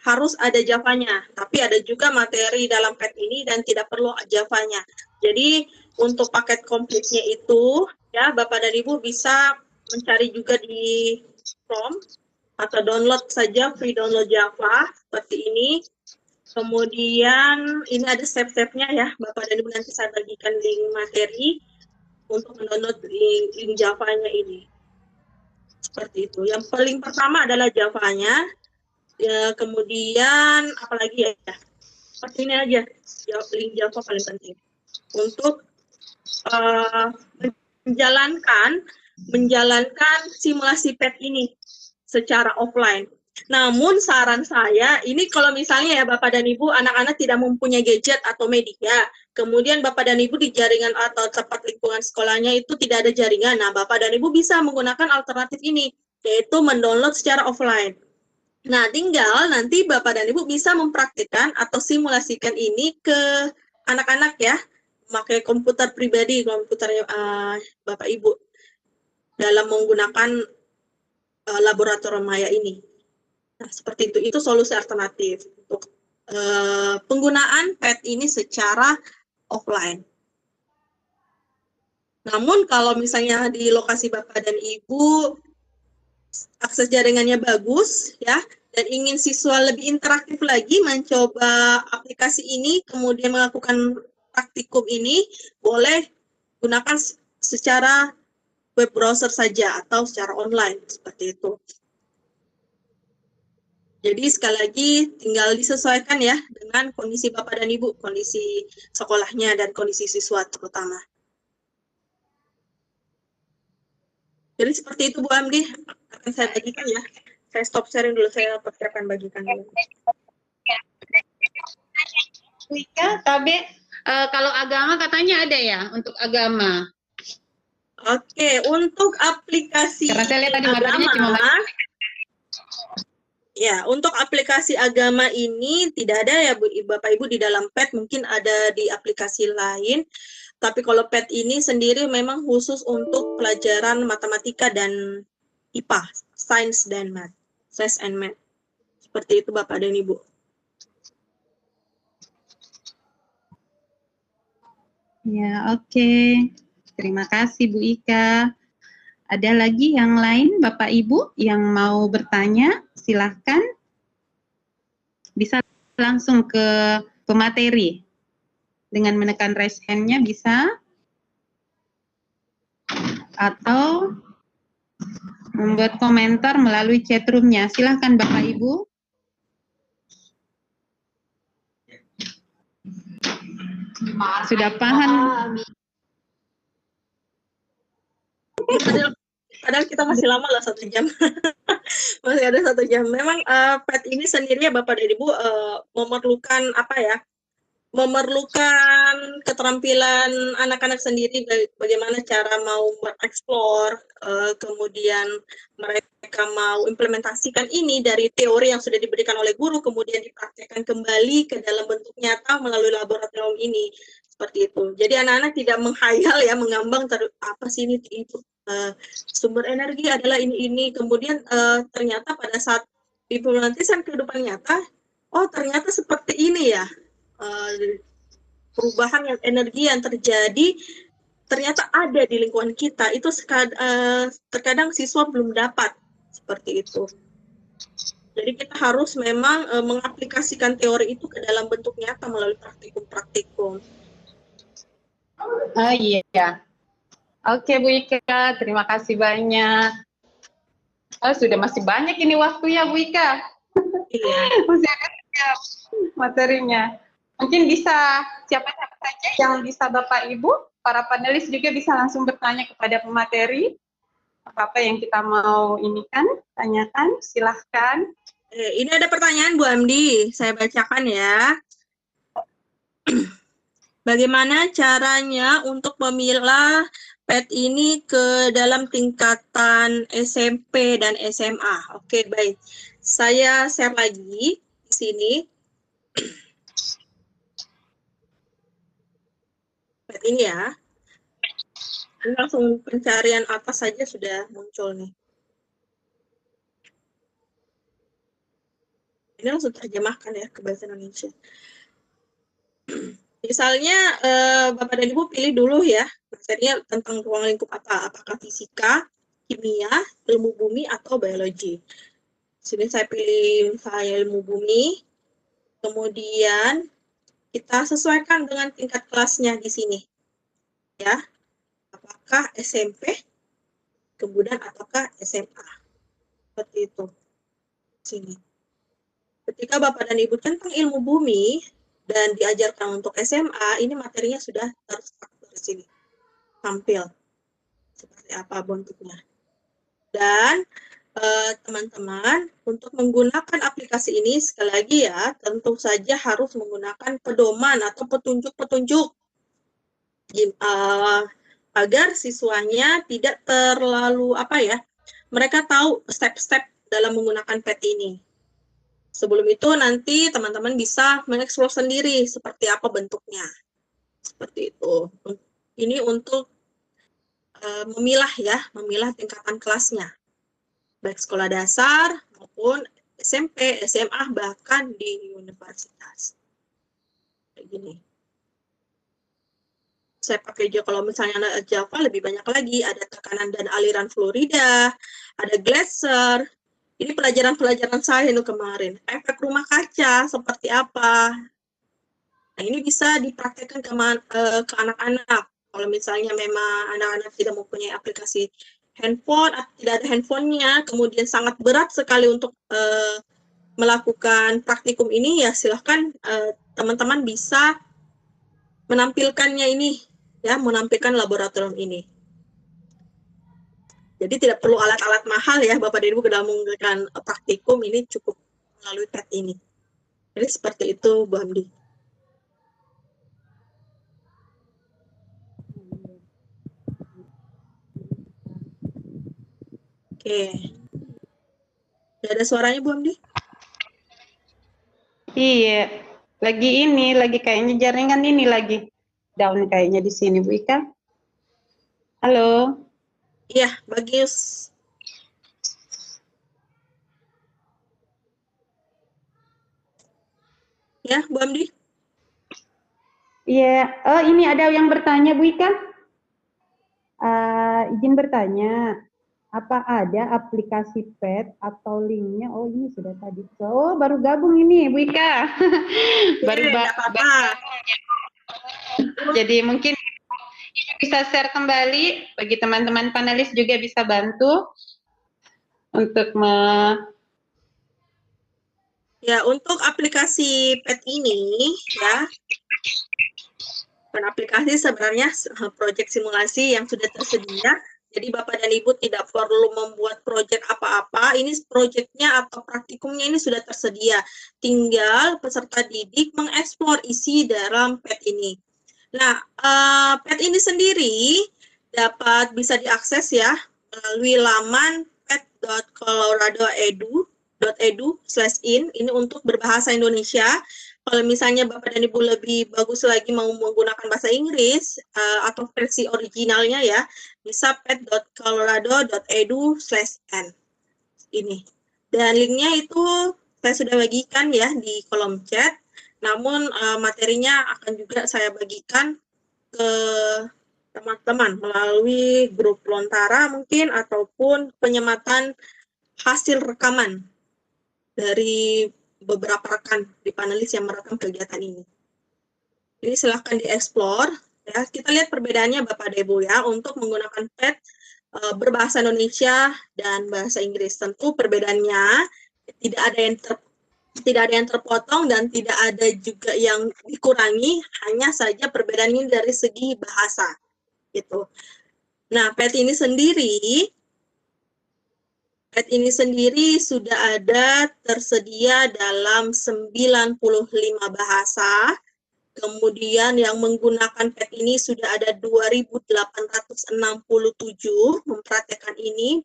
harus ada Java-nya, tapi ada juga materi dalam PET ini dan tidak perlu Java-nya. Jadi untuk paket komplitnya itu ya Bapak dan Ibu bisa mencari juga di Chrome atau download saja free download Java seperti ini. Kemudian ini ada step-stepnya ya Bapak dan Ibu, nanti saya bagikan link materi untuk mendownload link Java-nya ini. Seperti itu. Yang paling pertama adalah Java-nya. Ya, kemudian apalagi ya? Seperti ini aja. Link Java paling penting. Untuk menjalankan simulasi PET ini secara offline. Namun saran saya, ini kalau misalnya ya Bapak dan Ibu, anak-anak tidak mempunyai gadget atau media, kemudian Bapak dan Ibu di jaringan atau tempat lingkungan sekolahnya itu tidak ada jaringan, nah Bapak dan Ibu bisa menggunakan alternatif ini, yaitu mendownload secara offline. Nah, tinggal nanti Bapak dan Ibu bisa mempraktikkan atau simulasikan ini ke anak-anak ya, memakai komputer pribadi, komputer Bapak Ibu, dalam menggunakan laboratorium maya ini. Nah, seperti itu solusi alternatif untuk penggunaan PET ini secara offline. Namun kalau misalnya di lokasi Bapak dan Ibu akses jaringannya bagus ya dan ingin siswa lebih interaktif lagi mencoba aplikasi ini kemudian melakukan praktikum ini, boleh gunakan secara web browser saja atau secara online seperti itu. Jadi sekali lagi tinggal disesuaikan ya dengan kondisi Bapak dan Ibu, kondisi sekolahnya dan kondisi siswa terutama. Jadi seperti itu Bu Amdi, akan saya bagikan ya. Saya stop sharing dulu, saya persiapkan bagikan dulu. Tapi kalau agama katanya ada ya untuk agama. Oke, untuk aplikasi Karena saya lihat tadi materinya cuma ya, untuk aplikasi agama ini tidak ada ya Bu, Bapak Ibu di dalam PET, mungkin ada di aplikasi lain. Tapi kalau PET ini sendiri memang khusus untuk pelajaran matematika dan IPA, sains dan math. /nmet. Seperti itu Bapak dan Ibu. Ya, oke. Terima kasih Bu Ika. Ada lagi yang lain Bapak Ibu yang mau bertanya? Silahkan. Bisa langsung ke pemateri. Dengan menekan raise hand-nya bisa. Atau membuat komentar melalui chat room-nya. Silahkan Bapak Ibu. Sudah paham? Padahal kita masih lama lah 1 jam. Masih ada 1 jam. Memang PET ini sendiri ya Bapak dan Ibu memerlukan apa ya? Memerlukan keterampilan anak-anak sendiri bagaimana cara mau bereksplor, kemudian mereka mau implementasikan ini dari teori yang sudah diberikan oleh guru, kemudian dipraktekkan kembali ke dalam bentuk nyata melalui laboratorium ini. Seperti itu. Jadi anak-anak tidak menghayal ya, mengambang apa sih ini itu. Sumber energi adalah ini, kemudian ternyata pada saat implementasikan kehidupan nyata, oh ternyata seperti ini ya. Perubahan yang energi yang terjadi ternyata ada di lingkungan kita itu terkadang siswa belum dapat seperti itu. Jadi kita harus memang mengaplikasikan teori itu ke dalam bentuk nyata melalui praktikum-praktikum. Iya. Oke Bu Ika, terima kasih banyak. Sudah masih banyak ini waktunya Bu Ika. Iya. Masih ada materinya. Mungkin bisa siapa-siapa saja yang bisa Bapak Ibu, para panelis juga bisa langsung bertanya kepada pemateri. Apa-apa yang kita mau tanyakan, silahkan. Ini ada pertanyaan Bu Amdi, saya bacakan ya. Bagaimana caranya untuk memilah PET ini ke dalam tingkatan SMP dan SMA? Oke, baik. Saya share lagi di sini. PET ini ya. Ini langsung pencarian atas saja sudah muncul nih. Ini langsung terjemahkan ya ke bahasa Indonesia. Misalnya Bapak dan Ibu pilih dulu ya materinya tentang ruang lingkup apa, apakah fisika, kimia, ilmu bumi atau biologi. Sini saya pilih misalnya ilmu bumi, kemudian kita sesuaikan dengan tingkat kelasnya di sini, ya. Apakah SMP, kemudian ataukah SMA, seperti itu. Sini. Ketika Bapak dan Ibu centang ilmu bumi dan diajarkan untuk SMA, ini materinya sudah terstruktur di sini, tampil seperti apa bentuknya. Dan teman-teman, untuk menggunakan aplikasi ini, sekali lagi ya, tentu saja harus menggunakan pedoman atau petunjuk-petunjuk agar siswanya tidak terlalu mereka tahu step-step dalam menggunakan PET ini. Sebelum itu nanti teman-teman bisa mengeksplor sendiri seperti apa bentuknya. Seperti itu. Ini untuk memilah tingkatan kelasnya. Baik sekolah dasar maupun SMP, SMA, bahkan di universitas. Kayak gini. Saya pakai juga kalau misalnya Java lebih banyak lagi, ada tekanan dan aliran fluorida, ada Glasser. Ini pelajaran-pelajaran saya itu kemarin. Efek rumah kaca seperti apa? Nah, ini bisa dipraktekkan ke anak-anak. Kalau misalnya memang anak-anak tidak mempunyai aplikasi handphone, tidak ada handphonenya, kemudian sangat berat sekali untuk melakukan praktikum ini, ya silahkan teman-teman bisa menampilkannya ini, ya, menampilkan laboratorium ini. Jadi tidak perlu alat-alat mahal ya Bapak dan Ibu dalam menggunakan praktikum, ini cukup melalui PET ini. Jadi seperti itu Bu Hamdi. Oke. Tidak ada suaranya Bu Hamdi? Iya, lagi kayaknya jaringan ini lagi down kayaknya di sini Bu Ika. Halo. Iya, bagus. Ya, Bu Amdi? Iya, ini ada yang bertanya, Bu Ika. Izin bertanya, apa ada aplikasi pet atau linknya? Oh, ini sudah tadi. Oh, baru gabung ini, Bu Ika. baru Tidak apa-apa. Jadi mungkin bisa share kembali bagi teman-teman panelis juga bisa bantu untuk Ya, untuk aplikasi PET ini, ya, bukan aplikasi sebenarnya proyek simulasi yang sudah tersedia. Jadi Bapak dan Ibu tidak perlu membuat proyek apa-apa. Ini proyeknya atau praktikumnya ini sudah tersedia. Tinggal peserta didik mengeksplor isi dalam PET ini. Nah, PET ini sendiri dapat bisa diakses ya melalui laman pet.colorado.edu.edu/in. Ini untuk berbahasa Indonesia. Kalau misalnya Bapak dan Ibu lebih bagus lagi mau menggunakan bahasa Inggris atau versi originalnya ya, bisa pet.colorado.edu/n. Ini. Dan linknya itu saya sudah bagikan ya di kolom chat. Namun materinya akan juga saya bagikan ke teman-teman melalui grup Lontara mungkin ataupun penyematan hasil rekaman dari beberapa rekan di panelis yang merekam kegiatan ini. Ini silahkan dieksplor. Ya, kita lihat perbedaannya Bapak dan Ibu ya untuk menggunakan PET berbahasa Indonesia dan bahasa Inggris. Tentu perbedaannya tidak ada yang terpotong dan tidak ada juga yang dikurangi, hanya saja perbedaannya dari segi bahasa gitu. Nah, PET ini sendiri sudah ada tersedia dalam 95 bahasa. Kemudian yang menggunakan PET ini sudah ada 2.867 mempraktekkan ini.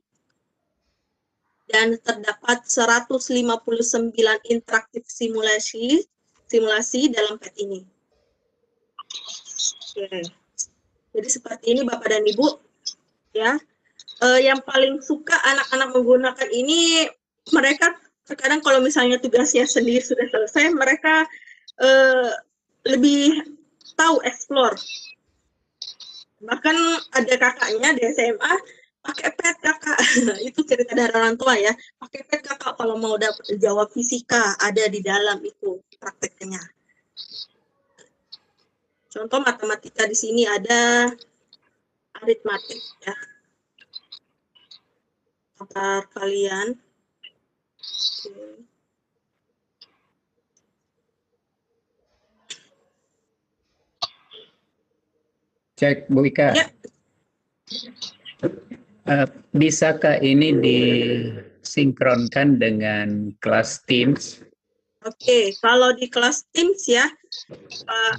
Dan terdapat 159 interaktif simulasi dalam PET ini. Oke. Jadi seperti ini Bapak dan Ibu, ya. Yang paling suka anak-anak menggunakan ini, mereka terkadang kalau misalnya tugasnya sendiri sudah selesai, mereka lebih tahu explore. Bahkan ada kakaknya di SMA, pakai PET kakak, itu cerita dari orang tua ya, pakai PET kakak kalau mau dapat jawab fisika, ada di dalam itu prakteknya. Contoh matematika di sini ada aritmatik ya. Antar kalian. Oke. Cek Bu Ika. Ya. Bisakah ini disinkronkan dengan kelas Teams? Oke, kalau di kelas Teams ya, Pak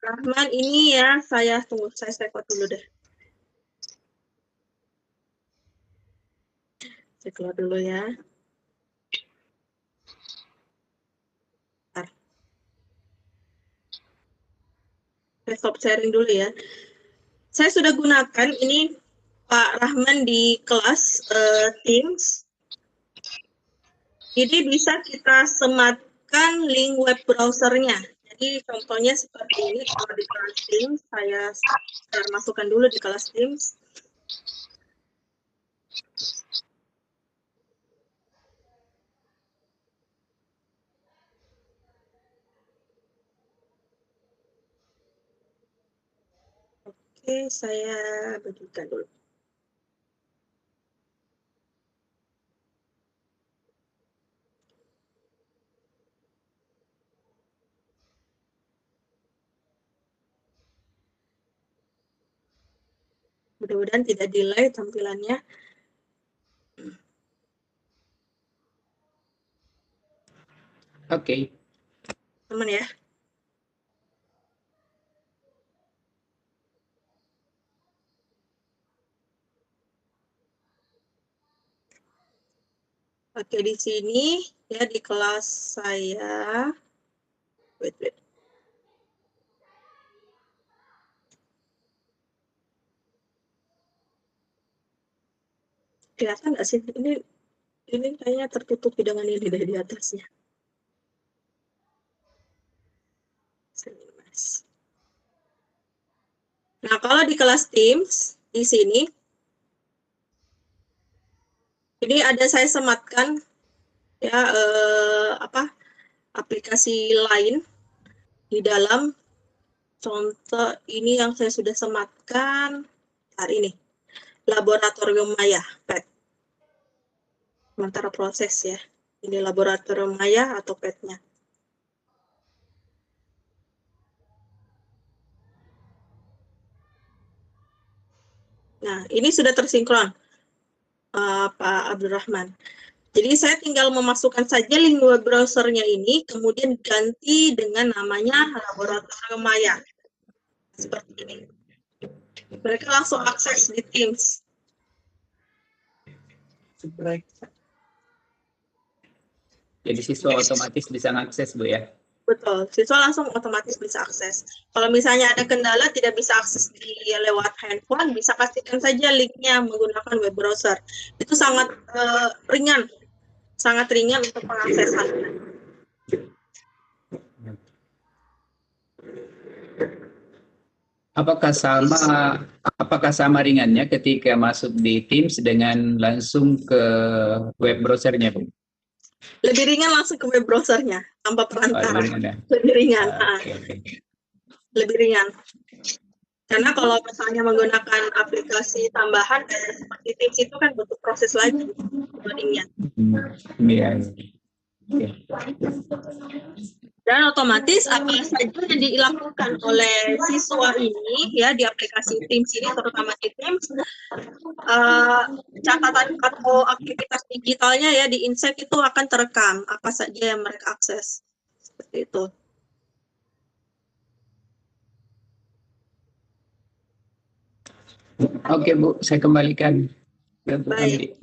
Rahman ini ya, saya tunggu, saya record dulu deh. Saya keluar dulu ya. Bentar. Saya stop sharing dulu ya. Saya sudah gunakan ini Pak Rahman di kelas Teams. Jadi bisa kita sematkan link web browsernya. Jadi contohnya seperti ini, kalau di kelas Teams, saya masukkan dulu di kelas Teams. Oke, saya bagikan dulu. Mudah-mudahan tidak delay tampilannya. Oke. Teman ya. Oke, di sini ya di kelas saya. Wait. Kelihatan nggak sih? Ini kayaknya tertutupi dengan ini dari di atasnya. Nah, kalau di kelas Teams di sini ini ada saya sematkan ya aplikasi lain di dalam contoh ini yang saya sudah sematkan hari ini, laboratorium Maya PET. Sementara proses ya, ini laboratorium Maya atau PET-nya. Nah, ini sudah tersinkron, Pak Abdurrahman. Jadi saya tinggal memasukkan saja link web browsernya ini, kemudian ganti dengan namanya laboratorium Maya. Seperti ini. Mereka langsung akses di Teams. Jadi siswa otomatis bisa mengakses, Bu ya? Betul, siswa langsung otomatis bisa akses. Kalau misalnya ada kendala tidak bisa akses lewat handphone, bisa pastikan saja linknya menggunakan web browser. Itu sangat ringan untuk pengaksesan. Apakah sama ringannya ketika masuk di Teams dengan langsung ke web browsernya, Bu? Lebih ringan langsung ke web browsernya tanpa perantara. Lebih ringan. Lebih ringan. Karena kalau misalnya menggunakan aplikasi tambahan seperti Teams itu kan butuh proses lagi codingnya. Iya. Dan otomatis apa saja yang dilakukan oleh siswa ini ya di aplikasi Teams ini, terutama di Teams, catatan atau aktivitas digitalnya ya di Insight itu akan terekam apa saja yang mereka akses. Seperti itu. Oke, Bu, saya kembalikan. Baik.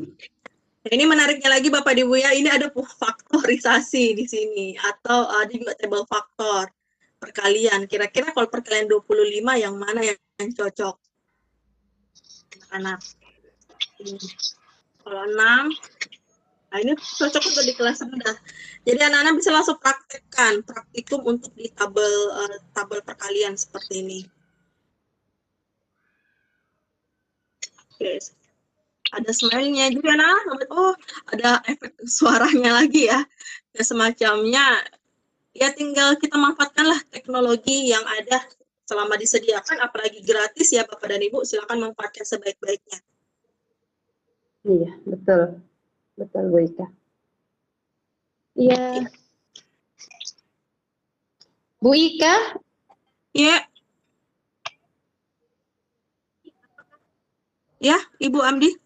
Ini menariknya lagi Bapak Ibu ya, ini ada faktorisasi di sini atau ada juga table faktor perkalian. Kira-kira kalau perkalian 25 yang mana yang cocok? Anak. Kalau 6, nah ini cocok untuk di kelas rendah. Jadi anak-anak bisa langsung praktekkan praktikum untuk di tabel perkalian seperti ini. Oke. Ada smile-nya juga, oh ada efek suaranya lagi ya, dan semacamnya, ya tinggal kita manfaatkanlah teknologi yang ada selama disediakan, apalagi gratis ya Bapak dan Ibu, silakan manfaatkan sebaik-baiknya. Iya, betul Bu Ika. Iya. Bu Ika? Ya. Ya, Ibu Amdi.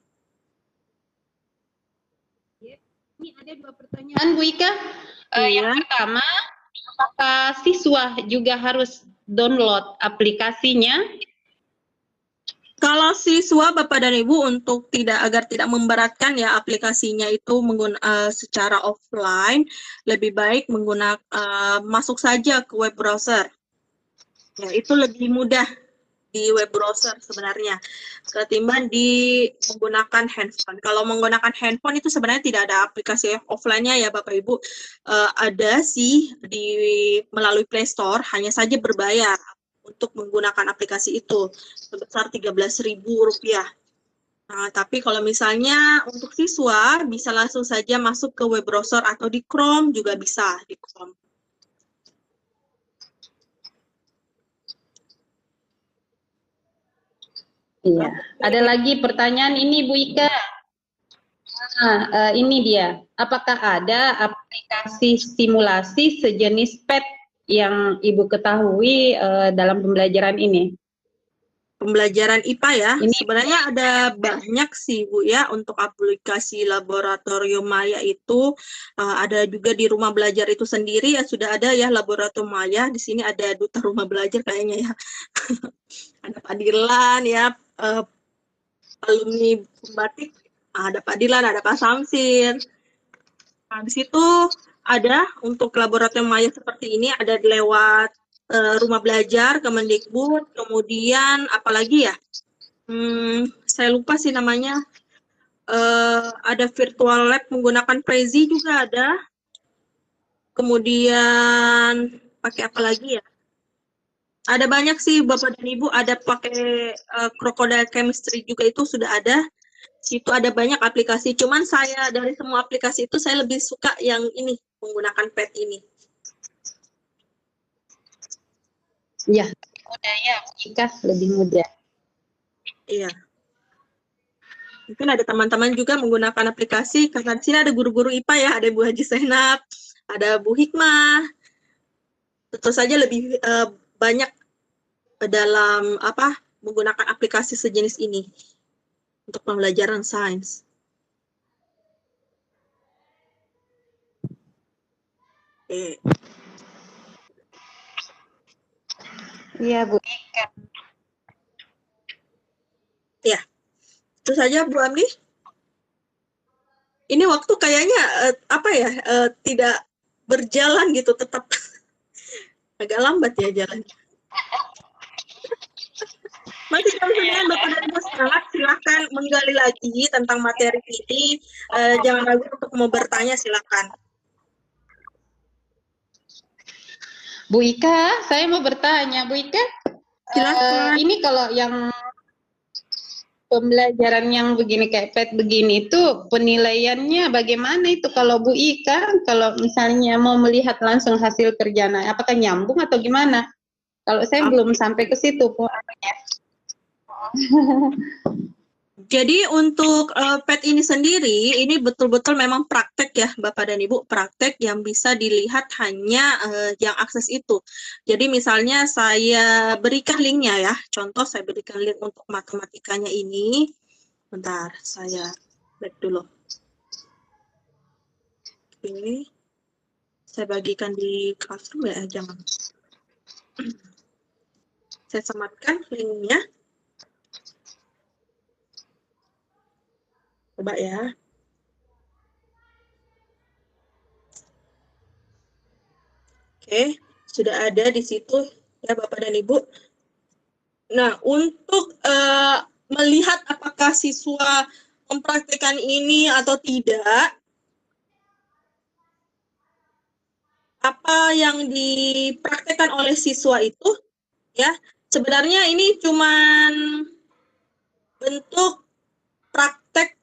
Ini ada 2 pertanyaan Bu Ika. Yang pertama, apakah siswa juga harus download aplikasinya? Kalau siswa Bapak dan Ibu untuk agar tidak memberatkan ya aplikasinya itu secara offline, lebih baik masuk saja ke web browser. Ya, itu lebih mudah di web browser sebenarnya ketimbang menggunakan handphone. Kalau menggunakan handphone itu sebenarnya tidak ada aplikasi offline-nya ya Bapak Ibu. Ada sih melalui Play Store, hanya saja berbayar untuk menggunakan aplikasi itu sebesar Rp13.000. Nah, tapi kalau misalnya untuk siswa bisa langsung saja masuk ke web browser atau di Chrome juga bisa di Chrome. Iya, ada lagi pertanyaan ini Bu Ika. Nah, ini dia. Apakah ada aplikasi simulasi sejenis PET yang Ibu ketahui dalam pembelajaran ini? Pembelajaran IPA ya, Ini sebenarnya ada banyak sih Bu ya untuk aplikasi laboratorium Maya itu. Ada juga di rumah belajar itu sendiri ya, sudah ada ya laboratorium Maya. Di sini ada duta rumah belajar kayaknya ya. Ada Pak Dirlan ya, alumni batik, ada Pak Dilan, ada Pak Samsir. Nah, di situ ada untuk laboratorium Maya seperti ini, ada lewat rumah belajar, Kemendikbud, kemudian apalagi ya, saya lupa sih namanya, ada virtual lab menggunakan Prezi juga ada, kemudian pakai apa lagi ya, Ada banyak sih Bapak dan Ibu, ada pakai crocodile chemistry juga itu sudah ada. Situ ada banyak aplikasi, cuman saya dari semua aplikasi itu saya lebih suka yang ini, menggunakan pet ini. Iya, mudah ya, Ika lebih mudah. Iya. Mungkin ada teman-teman juga menggunakan aplikasi, karena di sini ada guru-guru IPA ya, ada Bu Haji Zainab, ada Bu Hikmah. Tentu saja lebih banyak dalam menggunakan aplikasi sejenis ini untuk pembelajaran sains. Oke. Iya, Bu Ika. Ya, itu saja Bu Amdi. Ini waktu kayaknya tidak berjalan gitu, tetap agak lambat ya jalannya. Masih jam 9 Bapak dan Ibu semangat, silakan menggali lagi tentang materi ini. Jangan ragu untuk mau bertanya, silakan. Bu Ika, saya mau bertanya, Bu Ika. Silakan. Ini kalau yang pembelajaran yang begini kayak PET begini itu penilaiannya bagaimana itu kalau Bu Ika, kalau misalnya mau melihat langsung hasil kerjanya, apakah nyambung atau gimana? Kalau saya belum sampai ke situ, Bu. Jadi untuk PET ini sendiri, ini betul-betul memang praktek ya Bapak dan Ibu, praktek yang bisa dilihat hanya yang akses itu. Jadi misalnya saya berikan linknya ya, contoh saya berikan link untuk matematikanya ini. Bentar, saya back dulu. Oke, saya bagikan di Classroom ya, jangan. Saya sematkan linknya. Coba ya. Oke, sudah ada di situ ya Bapak dan Ibu. Nah, untuk melihat apakah siswa mempraktikkan ini atau tidak, apa yang dipraktikkan oleh siswa itu, ya, sebenarnya ini cuman bentuk praktek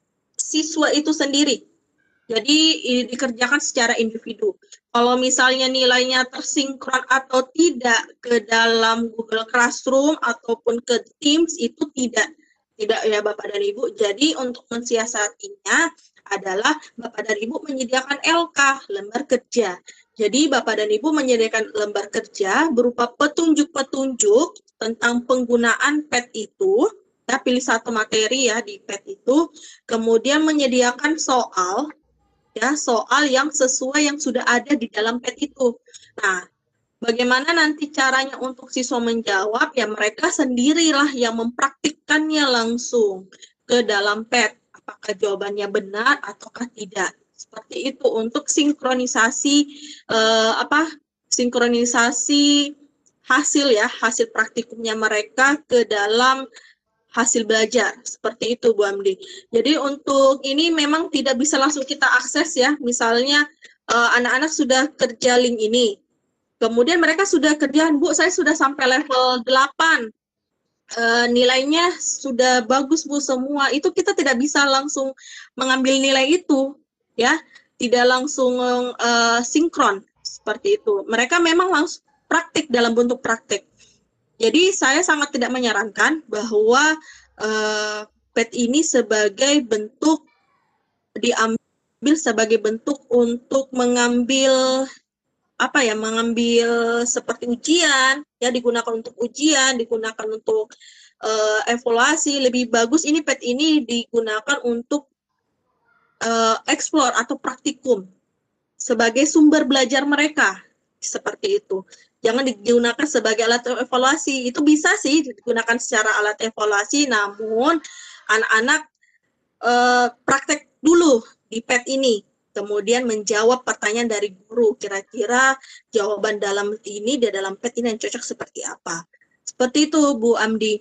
siswa itu sendiri. Jadi ini dikerjakan secara individu. Kalau misalnya nilainya tersinkron atau tidak ke dalam Google Classroom ataupun ke Teams itu tidak ya Bapak dan Ibu. Jadi untuk mensiasatinya adalah Bapak dan Ibu menyediakan LK, lembar kerja. Jadi Bapak dan Ibu menyediakan lembar kerja berupa petunjuk-petunjuk tentang penggunaan PET itu. Ya, pilih satu materi ya di PET itu, kemudian menyediakan soal yang sesuai yang sudah ada di dalam PET itu. Nah, bagaimana nanti caranya untuk siswa menjawab, ya mereka sendirilah yang mempraktikkannya langsung ke dalam PET, apakah jawabannya benar ataukah tidak. Seperti itu untuk sinkronisasi hasil praktikumnya mereka ke dalam hasil belajar, seperti itu Bu Amdi. Jadi untuk ini memang tidak bisa langsung kita akses ya, misalnya anak-anak sudah kerja link ini, kemudian mereka sudah kerjaan, Bu saya sudah sampai level 8, nilainya sudah bagus Bu semua, itu kita tidak bisa langsung mengambil nilai itu, ya, tidak langsung sinkron, seperti itu. Mereka memang langsung praktik dalam bentuk praktik. Jadi saya sangat tidak menyarankan bahwa PET ini sebagai bentuk diambil sebagai bentuk untuk mengambil seperti ujian, ya digunakan untuk ujian, digunakan untuk evaluasi. Lebih bagus ini PET ini digunakan untuk explore atau praktikum sebagai sumber belajar mereka, seperti itu. Jangan digunakan sebagai alat evaluasi. Itu bisa sih digunakan secara alat evaluasi, namun anak-anak praktek dulu di PET ini, kemudian menjawab pertanyaan dari guru. Kira-kira jawaban dalam PET ini yang cocok seperti apa? Seperti itu, Bu Amdi.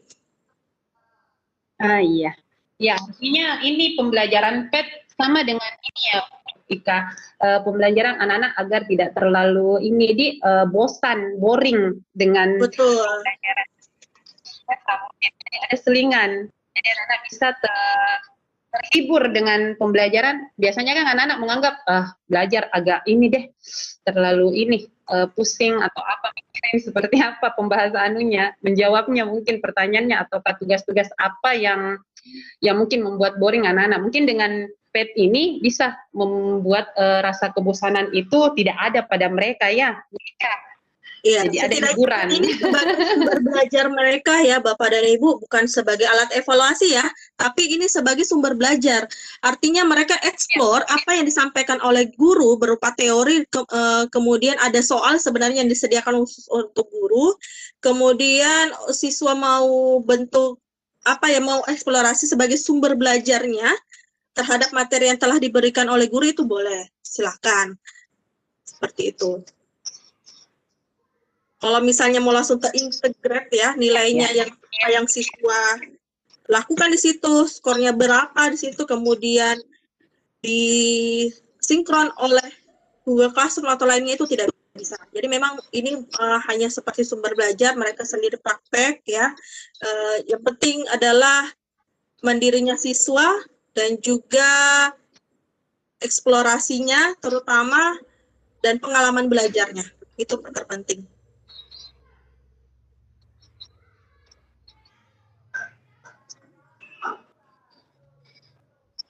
Iya. Ya, artinya ini pembelajaran PET sama dengan ini ya, Ika, pembelajaran anak-anak agar tidak terlalu bosan, boring dengan Betul. pembelajaran. Jadi ada selingan, jadi anak-anak bisa terhibur dengan pembelajaran. Biasanya kan anak-anak menganggap belajar agak terlalu pusing atau apa, mikirin seperti apa pembahasannya, menjawabnya mungkin pertanyaannya atau tugas-tugas apa yang mungkin membuat boring anak-anak. Mungkin dengan PET ini bisa membuat rasa kebosanan itu tidak ada pada mereka ya. Iya, Jadi ada setidaknya hiburan. ini sebagai sumber belajar mereka ya Bapak dan Ibu, bukan sebagai alat evaluasi ya, tapi ini sebagai sumber belajar. Artinya mereka eksplor apa yang disampaikan oleh guru berupa teori, kemudian ada soal sebenarnya yang disediakan khusus untuk guru, kemudian siswa mau mau eksplorasi sebagai sumber belajarnya terhadap materi yang telah diberikan oleh guru, itu boleh, silahkan. Seperti itu. Kalau misalnya mau langsung terintegrate ya nilainya yang siswa lakukan di situ, skornya berapa di situ, kemudian disinkron oleh Google Classroom atau lainnya, itu tidak bisa. Jadi memang ini hanya seperti sumber belajar, mereka sendiri praktek ya. Yang penting adalah mandirinya siswa dan juga eksplorasinya terutama dan pengalaman belajarnya, itu terpenting.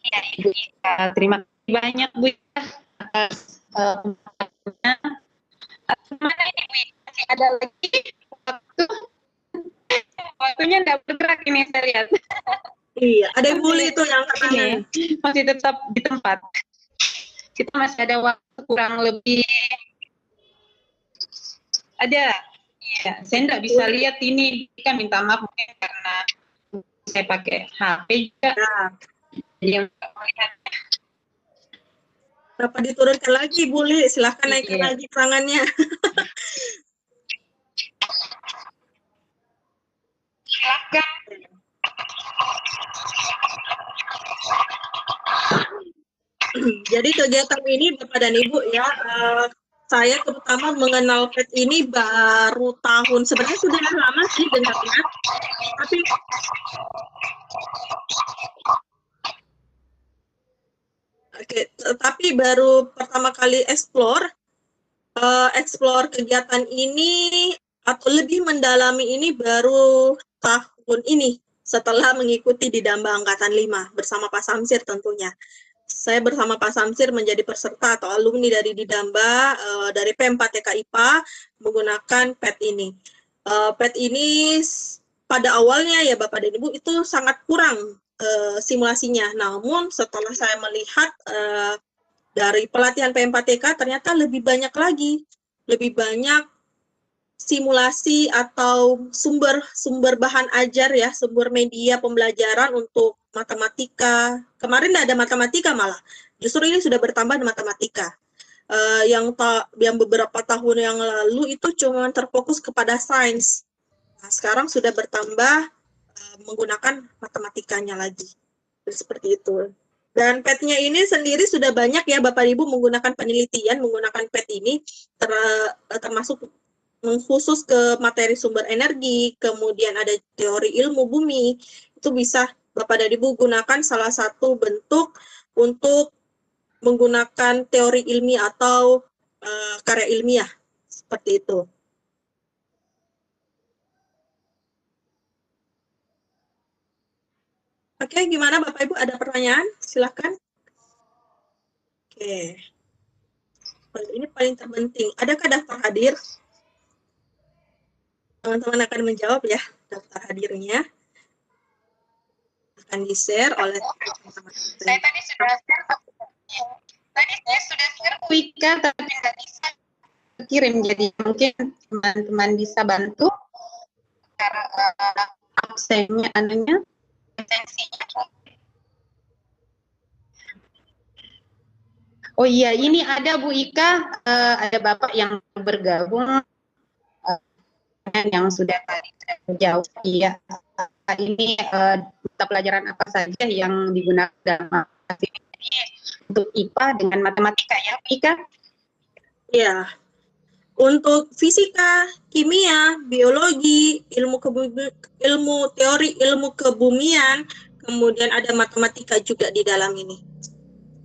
Ya, Ibu Ika. Terima kasih banyak Bu Ika atas pembahasannya. Mana ini Bu Ika? Masih ada lagi waktu? Waktunya tidak bergerak ini saya lihat. Iya, ada yang bully itu yang katanya. Masih tetap di tempat. Kita masih ada waktu kurang lebih. Ada. Ya, saya tidak bisa lihat ini. Kan minta maaf mungkin karena saya pakai HP juga. Jadi untuk melihat. Dapat diturunkan lagi, boleh. Silahkan naikkan lagi tangannya. Silahkan. Jadi kegiatan ini Bapak dan Ibu ya, saya terutama mengenal PET ini baru tahun, sebenarnya sudah lama sih dengarnya, tapi baru pertama kali explore kegiatan ini atau lebih mendalami ini baru tahun ini setelah mengikuti di Damba Angkatan 5 bersama Pak Samsir tentunya. Saya bersama Pak Samsir menjadi peserta atau alumni dari Didamba dari P4TK IPA menggunakan PET ini. PET ini pada awalnya ya Bapak dan Ibu itu sangat kurang simulasinya. Namun setelah saya melihat dari pelatihan P4TK ternyata lebih banyak lagi, lebih banyak simulasi atau sumber bahan ajar ya, sumber media pembelajaran untuk matematika. Kemarin tidak ada matematika malah, justru ini sudah bertambah matematika. Yang beberapa tahun yang lalu itu cuma terfokus kepada sains. Nah, sekarang sudah bertambah menggunakan matematikanya lagi. Seperti itu. Dan PET-nya ini sendiri sudah banyak ya Bapak Ibu menggunakan penelitian, menggunakan PET ini termasuk khusus ke materi sumber energi, kemudian ada teori ilmu bumi, itu bisa Bapak dan Ibu gunakan salah satu bentuk untuk menggunakan teori ilmiah atau karya ilmiah, seperti itu. Oke, gimana Bapak Ibu, ada pertanyaan? Silakan. Oke. Ini paling terpenting. Adakah daftar hadir? Teman-teman akan menjawab ya, daftar hadirnya. Akan di-share oleh teman-teman. Saya tadi sudah share. Tadi saya sudah share Wika, tapi nggak bisa kirim. Jadi mungkin teman-teman bisa bantu. Karena absennya anunya. Oh iya, ini ada Bu Ika, ada Bapak yang bergabung yang sudah tadi jauh. Iya, ini mata pelajaran apa saja yang digunakan dalam aplikasi ini. untuk IPA dengan matematika ya, Ika? Ya, untuk fisika, kimia, biologi, ilmu teori, ilmu kebumian, kemudian ada matematika juga di dalam ini.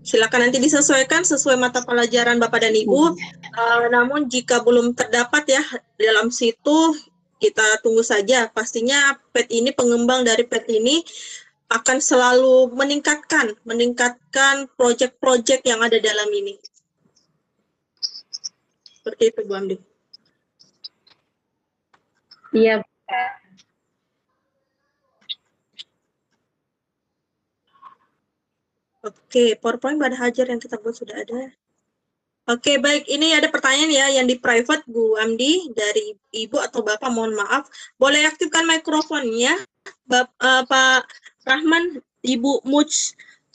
Silakan nanti disesuaikan sesuai mata pelajaran Bapak dan Ibu. Namun jika belum terdapat ya dalam situ, kita tunggu saja. Pastinya PET ini, pengembang dari PET ini akan selalu meningkatkan proyek-proyek yang ada dalam ini. Seperti itu, Bu Amdi. Iya. Oke, PowerPoint pada hajar yang kita buat sudah ada. Oke, baik. Ini ada pertanyaan ya yang di private, Bu Amdi, dari Ibu atau Bapak, mohon maaf. Boleh aktifkan mikrofonnya, Pak Rahman, Ibu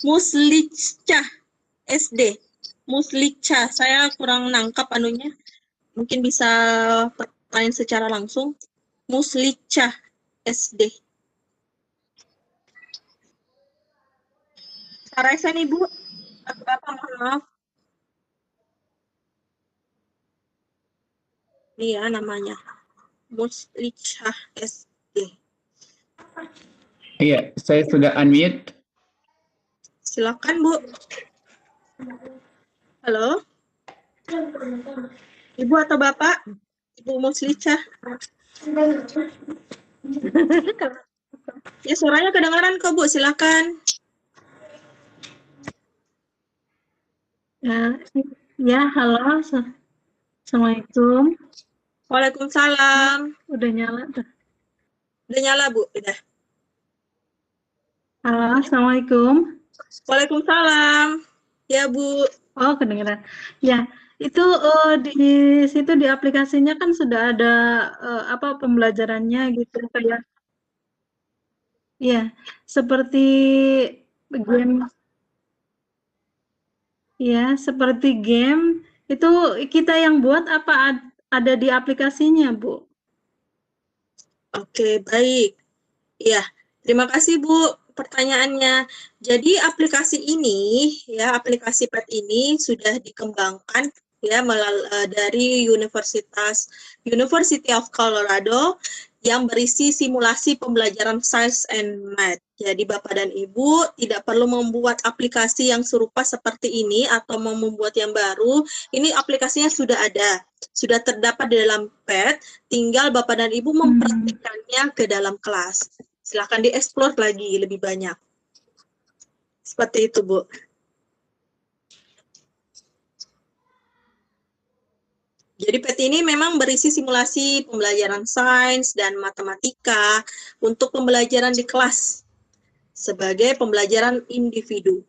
Muslica SD. Muslica, saya kurang nangkap anunya. Mungkin bisa pertanyaan secara langsung. Muslica SD. Saresen Ibu atau Bapak, mohon maaf. Iya namanya. Muslica SD. Iya, saya sudah unmute. Silakan, Bu. Halo. Ibu atau Bapak? Ibu Muslica. Ya, suaranya kedengaran kok, Bu. Silakan. Ya, halo. Assalamualaikum. Waalaikumsalam. Udah nyala tuh. Udah nyala, Bu? Udah. Halo, Assalamualaikum. Waalaikumsalam. Ya, Bu. Oh, kedengeran. Ya, itu di situ di aplikasinya kan sudah ada apa pembelajarannya gitu kayak. Ya, seperti game. Ya, seperti game itu kita yang buat apa ada di aplikasinya, Bu? Oke, baik. Ya, terima kasih, Bu, pertanyaannya. Jadi aplikasi ini, ya, aplikasi PET ini sudah dikembangkan ya dari University of Colorado yang berisi simulasi pembelajaran Science and Math. Jadi Bapak dan Ibu tidak perlu membuat aplikasi yang serupa seperti ini atau mau membuat yang baru. Ini aplikasinya sudah ada, sudah terdapat di dalam PET, tinggal Bapak dan Ibu mempraktikkannya ke dalam kelas. Silahkan dieksplor lagi lebih banyak. Seperti itu, Bu. Jadi PET ini memang berisi simulasi pembelajaran sains dan matematika untuk pembelajaran di kelas sebagai pembelajaran individu.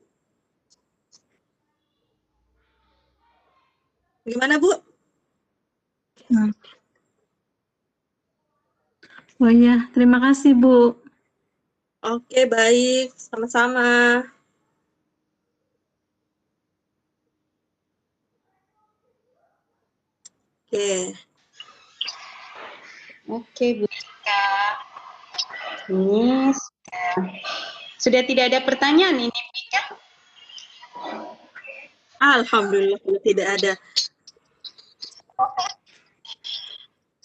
Gimana, Bu? Oh iya, terima kasih, Bu. Oke, baik. Sama-sama. Oke. Oke, Bu Ika. Ini sudah tidak ada pertanyaan ini, Bu Ika? Alhamdulillah tidak ada.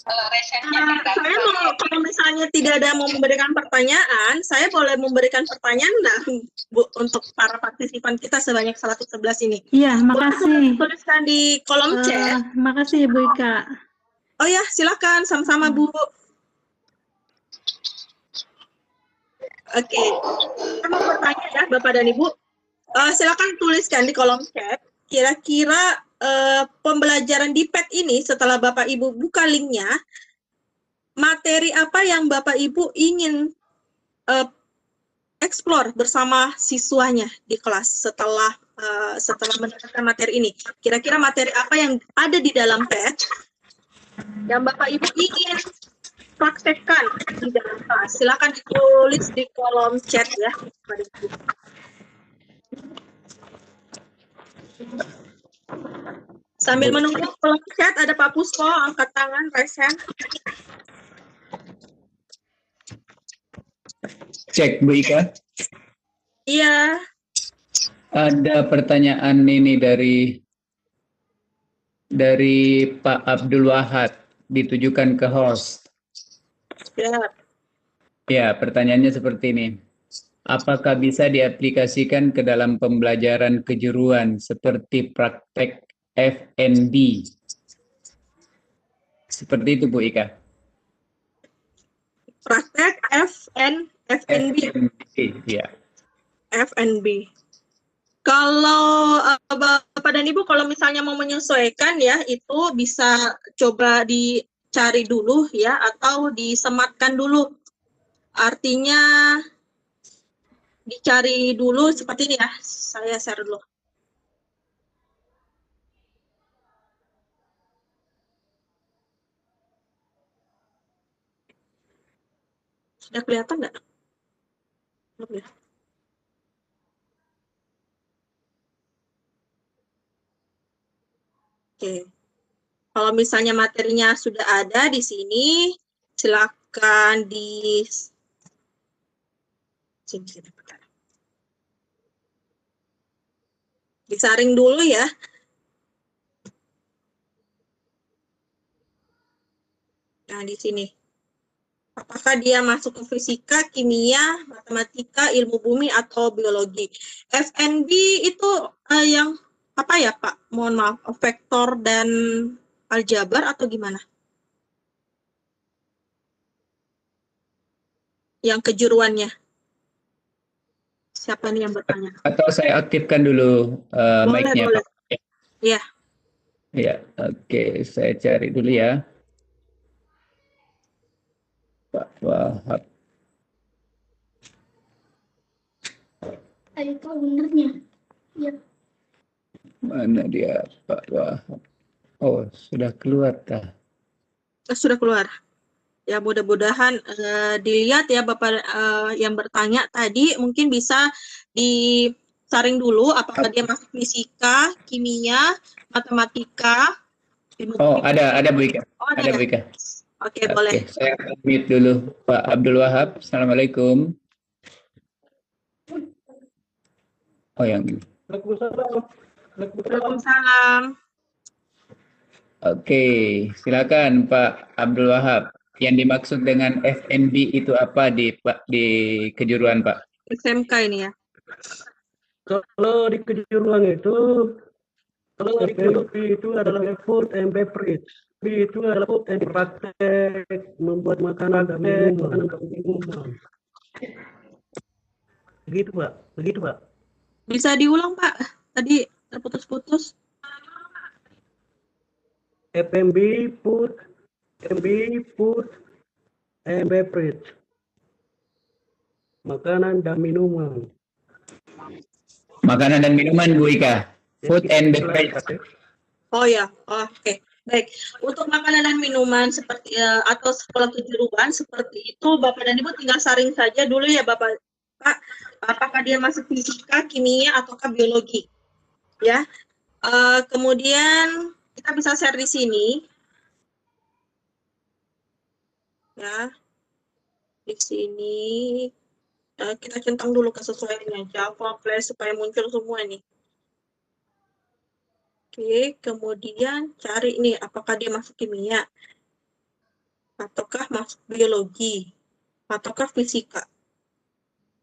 Saya mau, kalau misalnya tidak ada mau memberikan pertanyaan, saya boleh memberikan pertanyaan enggak, Bu, untuk para partisipan kita sebanyak 111 ini? Iya, makasih. Tuliskan di kolom chat. Makasih, Bu Ika. Oh ya, silakan sama-sama, Bu. Oke, saya mau bertanya ya, Bapak dan Ibu. Silakan tuliskan di kolom chat. Kira-kira pembelajaran di PET ini setelah Bapak Ibu buka linknya, materi apa yang Bapak Ibu ingin explore bersama siswanya di kelas setelah mendapatkan materi ini? Kira-kira materi apa yang ada di dalam PET yang Bapak Ibu ingin praktekkan di dalam kelas? Silakan ditulis di kolom chat ya. Sambil menunggu kolom chat, ada Pak Puspo, angkat tangan, raise hand. Cek, Bu Ika. Iya. Ada pertanyaan ini dari Pak Abdul Wahab, ditujukan ke host. Ya, Ya, pertanyaannya seperti ini. Apakah bisa diaplikasikan ke dalam pembelajaran kejuruan seperti praktek FNB? Seperti itu Bu Ika. praktek FNB. Ya. FNB. Kalau Bapak dan Ibu kalau misalnya mau menyesuaikan ya itu bisa coba dicari dulu ya atau disematkan dulu. Artinya dicari dulu seperti ini ya. Saya share dulu. Sudah kelihatan nggak? Belum ya? Oke. Kalau misalnya materinya sudah ada di sini, silakan disaring dulu ya. Nah, di sini. Apakah dia masuk ke fisika, kimia, matematika, ilmu bumi, atau biologi? FNB itu yang apa ya, Pak? Mohon maaf, vektor dan aljabar atau gimana? Yang kejuruannya. Siapa nih yang bertanya? Atau saya aktifkan dulu mic-nya Boleh. Pak. Iya. Ya, oke, saya cari dulu ya. Pak Wahab. Itu benernya. Ya. Mana dia Pak Wahab? Oh, sudah keluar kah? Sudah keluar. Ya, mudah-mudahan dilihat ya Bapak yang bertanya tadi mungkin bisa disaring dulu apakah dia masuk fisika, kimia, matematika. Oh, ada Bu Ika. Oh, Ada Bu Ika. Oke, boleh. Saya mute dulu Pak Abdul Wahab. Assalamualaikum. Oh, yang ini. Waalaikumsalam. Oke, silakan Pak Abdul Wahab. Yang dimaksud dengan FNB itu apa di kejuruan Pak? SMK ini ya. Kalau di kejuruan itu, kalau FNB itu adalah food and beverage. B itu adalah food and praktek membuat makanan dan minuman. Begitu Pak. Bisa diulang Pak? Tadi terputus-putus. FNB food and beverage. Makanan dan minuman. Makanan dan minuman Bu Ika. Food and beverage. Oh ya, oke. Baik. Untuk makanan dan minuman seperti atau sekolah kejuruan seperti itu, Bapak dan Ibu tinggal saring saja dulu ya Bapak. Pak, apakah dia masuk fisika, kimia, ataukah biologi? Ya. Kemudian kita bisa share di sini. Ya. Di sini kita centang dulu kesesuaiannya Java, Flash supaya muncul semua nih. Oke, kemudian cari nih apakah dia masuk kimia, ataukah masuk biologi, ataukah fisika.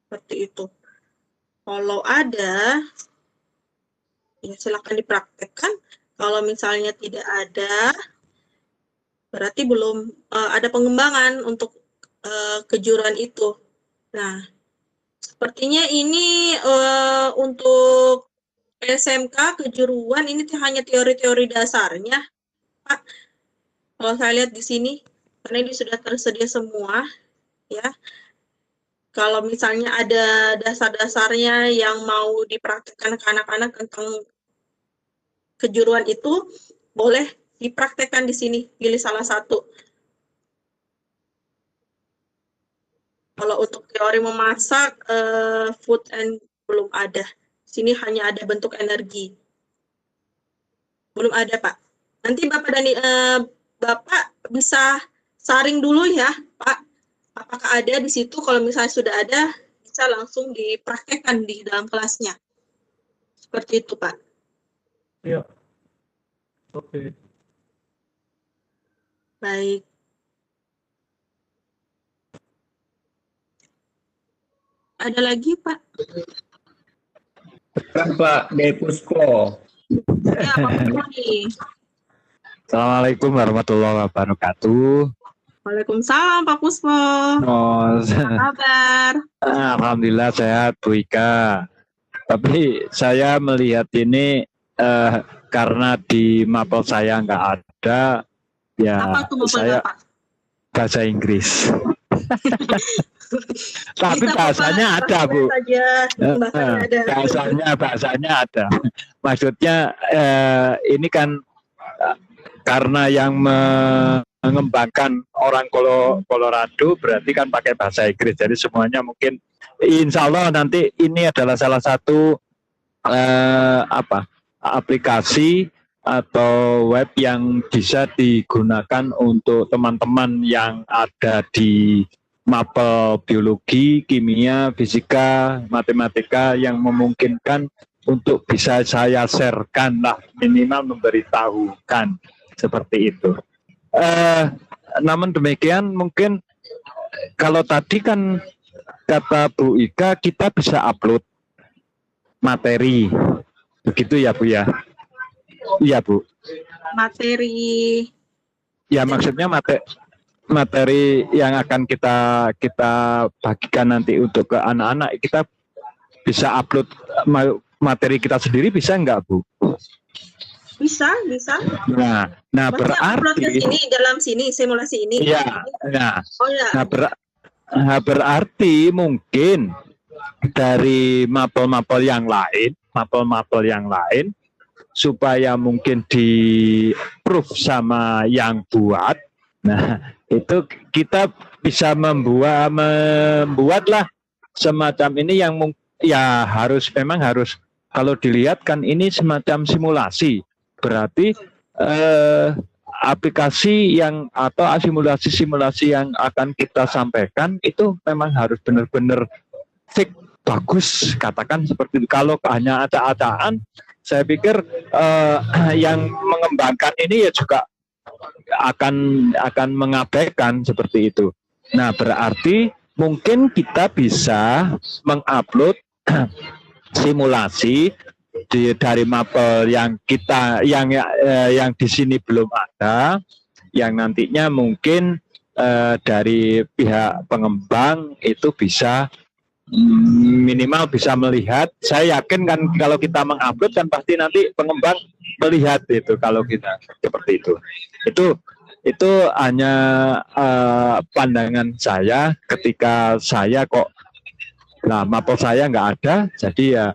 Seperti itu. Kalau ada, ya silakan dipraktekkan. Kalau misalnya tidak ada, berarti belum ada pengembangan untuk kejuruan itu. Nah, sepertinya ini untuk SMK kejuruan ini hanya teori-teori dasarnya, Pak. Kalau saya lihat di sini, karena ini sudah tersedia semua, ya. Kalau misalnya ada dasar-dasarnya yang mau dipraktekkan ke anak-anak tentang kejuruan itu, boleh dipraktekkan di sini, pilih salah satu. Kalau untuk teori memasak, food and belum ada. Sini hanya ada bentuk energi. Belum ada, Pak. Nanti Bapak dan Bapak bisa saring dulu ya, Pak. Apakah ada di situ? Kalau misalnya sudah ada, bisa langsung dipraktekkan di dalam kelasnya. Seperti itu, Pak. Ya. Oke. Baik. Ada lagi, Pak? Sekarang Pak Depusko. Ya, Pak Puspo nih. Assalamualaikum warahmatullahi wabarakatuh. Waalaikumsalam, Pak Puspo. Oh, Apa kabar? Alhamdulillah sehat Bu Ika. Tapi saya melihat ini karena di mapel saya nggak ada, ya Apa tuh mapel saya Bapak? bahasa Inggris. Tapi Bisa, bahasanya Bapak, ada Bu. saja, bahasanya ada. Bahasanya ada. Maksudnya ini kan karena yang mengembangkan orang Colorado berarti kan pakai bahasa Inggris. Jadi semuanya mungkin insya Allah nanti ini adalah salah satu aplikasi atau web yang bisa digunakan untuk teman-teman yang ada di mapel biologi, kimia, fisika, matematika yang memungkinkan untuk bisa saya sharekan lah, minimal memberitahukan seperti itu. Namun demikian mungkin kalau tadi kan kata Bu Ika kita bisa upload materi, begitu ya Bu ya? Iya Bu. Materi. Ya maksudnya materi yang akan kita bagikan nanti untuk ke anak-anak, kita bisa upload materi kita sendiri, bisa enggak Bu? Bisa. Nah Maksudnya upload ke berarti sini, dalam sini, simulasi ini. iya. Oh ya. Nah berarti mungkin dari mapel-mapel yang lain, supaya mungkin di approve sama yang buat. Nah, itu kita bisa membuatlah semacam ini yang ya memang harus kalau dilihat kan ini semacam simulasi. Berarti aplikasi yang atau simulasi yang akan kita sampaikan itu memang harus benar-benar fix, bagus, katakan seperti itu. Kalau hanya acak-acakan, saya pikir yang mengembangkan ini ya juga akan mengabaikan seperti itu. Nah, berarti mungkin kita bisa mengupload simulasi dari mapel yang yang di sini belum ada, yang nantinya mungkin dari pihak pengembang itu bisa minimal bisa melihat. Saya yakin kan kalau kita mengupload kan pasti nanti pengembang melihat itu kalau kita seperti itu. Itu hanya pandangan saya ketika saya mapel saya nggak ada, jadi ya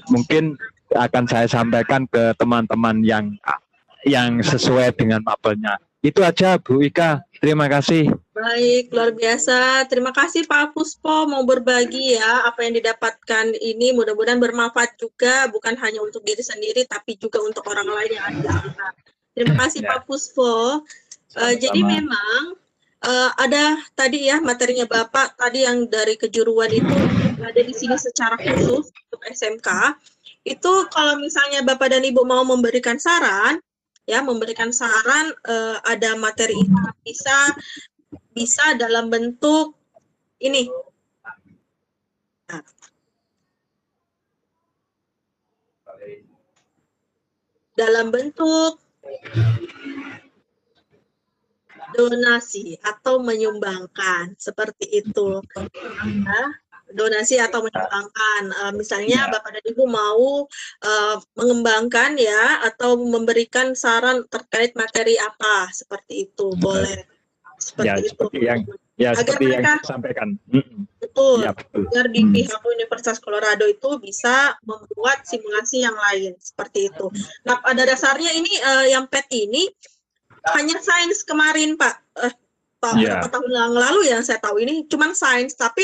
mungkin akan saya sampaikan ke teman-teman yang sesuai dengan mapelnya. Itu aja Bu Ika, terima kasih. Baik, luar biasa. Terima kasih Pak Puspo mau berbagi ya apa yang didapatkan ini. Mudah-mudahan bermanfaat juga, bukan hanya untuk diri sendiri, tapi juga untuk orang lain yang ada di sekitar. Terima kasih Pak Puspo. Jadi memang ada tadi ya materinya Bapak, tadi yang dari kejuruan itu ada di sini secara khusus untuk SMK. Itu kalau misalnya Bapak dan Ibu mau memberikan saran, ada materi itu bisa dalam bentuk ini. Nah. Dalam bentuk donasi atau menyumbangkan, seperti itu. Nah, donasi atau menyumbangkan, misalnya Bapak dan Ibu mau mengembangkan ya atau memberikan saran terkait materi apa, seperti itu boleh seperti itu seperti yang disampaikan. Betul, ya, betul. Agar di pihak Universitas Colorado itu bisa membuat simulasi yang lain seperti itu. Nah, pada dasarnya ini yang PET ini hanya sains kemarin Pak. Beberapa tahun yang lalu yang saya tahu ini cuma sains, tapi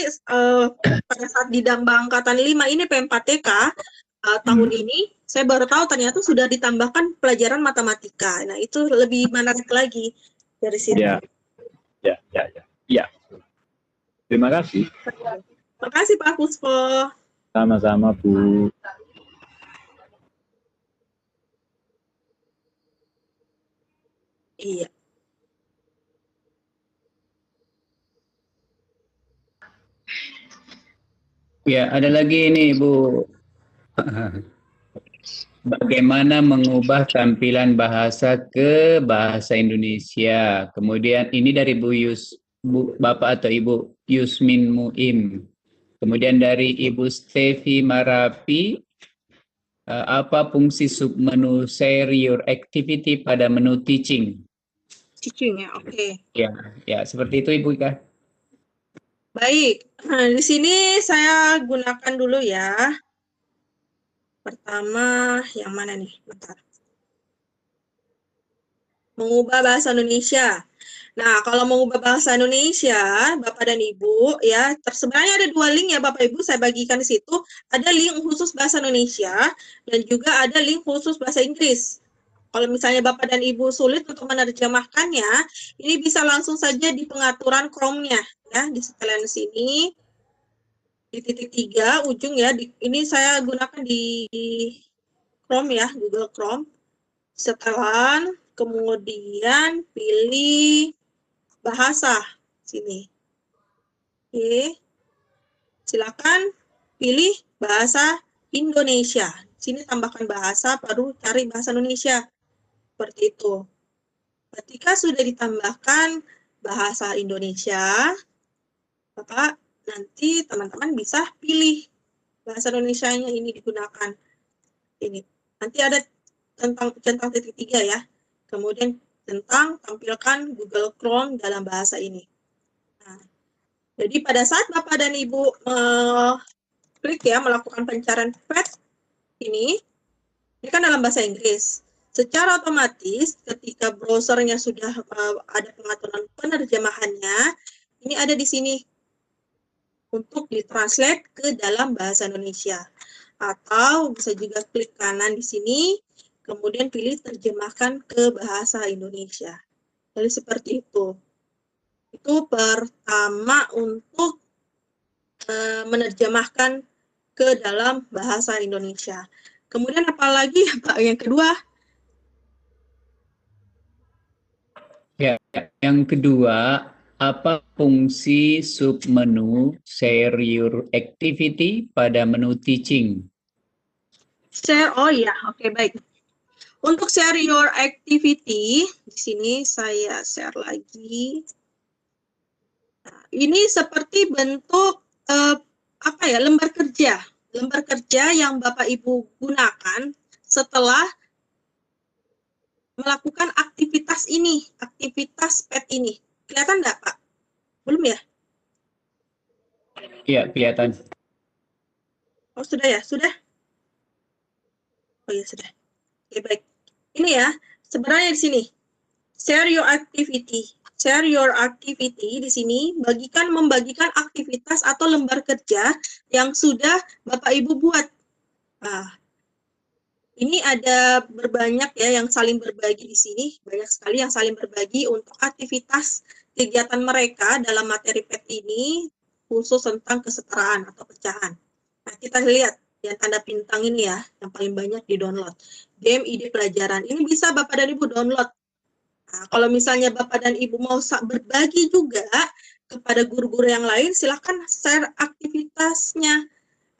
pada saat di Dambang Angkatan 5 ini P4TK tahun ini saya baru tahu ternyata sudah ditambahkan pelajaran matematika. Nah, itu lebih menarik lagi dari sini. Ya. Terima kasih. Terima kasih Pak Puspo. Sama-sama Bu. Ya, ada lagi ini Bu. Bagaimana mengubah tampilan bahasa ke bahasa Indonesia? Kemudian ini dari Bapak atau Ibu Yusmin Muim. Kemudian dari Ibu Stevi Marapi, apa fungsi submenu share your activity pada menu teaching? Teaching ya, oke. Ya, seperti itu Ibu Ika. Baik, di sini saya gunakan dulu ya. Pertama, yang mana nih? Bentar. Mengubah bahasa Indonesia. Nah, kalau mengubah bahasa Indonesia, Bapak dan Ibu, ya, sebenarnya ada 2 link ya Bapak Ibu, saya bagikan di situ. Ada link khusus bahasa Indonesia, dan juga ada link khusus bahasa Inggris. Kalau misalnya Bapak dan Ibu sulit untuk menerjemahkannya, ini bisa langsung saja di pengaturan Chrome-nya, ya, di setelan sini. Di titik 3 ujung ya, ini saya gunakan di Chrome ya, Google Chrome. Setelan, kemudian pilih bahasa sini. Oke. Silakan pilih bahasa Indonesia. Sini tambahkan bahasa, baru cari bahasa Indonesia. Seperti itu. Ketika sudah ditambahkan bahasa Indonesia, Bapak nanti teman-teman bisa pilih bahasa Indonesianya ini digunakan. Ini nanti ada centang titik 3 ya. Kemudian tentang tampilkan Google Chrome dalam bahasa ini. Nah, jadi pada saat Bapak dan Ibu klik ya melakukan pencarian pet ini kan dalam bahasa Inggris. Secara otomatis ketika browsernya sudah ada pengaturan penerjemahannya, ini ada di sini untuk ditranslate ke dalam bahasa Indonesia. Atau bisa juga klik kanan di sini, kemudian pilih terjemahkan ke bahasa Indonesia. Jadi seperti itu. Itu pertama untuk menerjemahkan ke dalam bahasa Indonesia. Kemudian apalagi Pak yang kedua? Ya, yang kedua, apa fungsi submenu share your activity pada menu teaching? Share, oh ya, oke baik. Untuk share your activity, di sini saya share lagi. Nah, ini seperti bentuk lembar kerja yang Bapak Ibu gunakan setelah melakukan aktivitas ini, aktivitas PET ini. Kelihatan nggak, Pak? Belum ya? Iya, kelihatan. Oh, sudah ya? Sudah? Oh ya, sudah. Oke, baik. Ini ya, sebenarnya di sini. Share your activity. Share your activity di sini membagikan aktivitas atau lembar kerja yang sudah Bapak Ibu buat. Nah, ini ada berbanyak ya yang saling berbagi di sini, banyak sekali yang saling berbagi untuk aktivitas kegiatan mereka dalam materi PET ini khusus tentang kesetaraan atau pecahan. Nah, kita lihat yang tanda bintang ini ya, yang paling banyak di-download. Game ide pelajaran, ini bisa Bapak dan Ibu download. Nah, kalau misalnya Bapak dan Ibu mau berbagi juga kepada guru-guru yang lain, silakan share aktivitasnya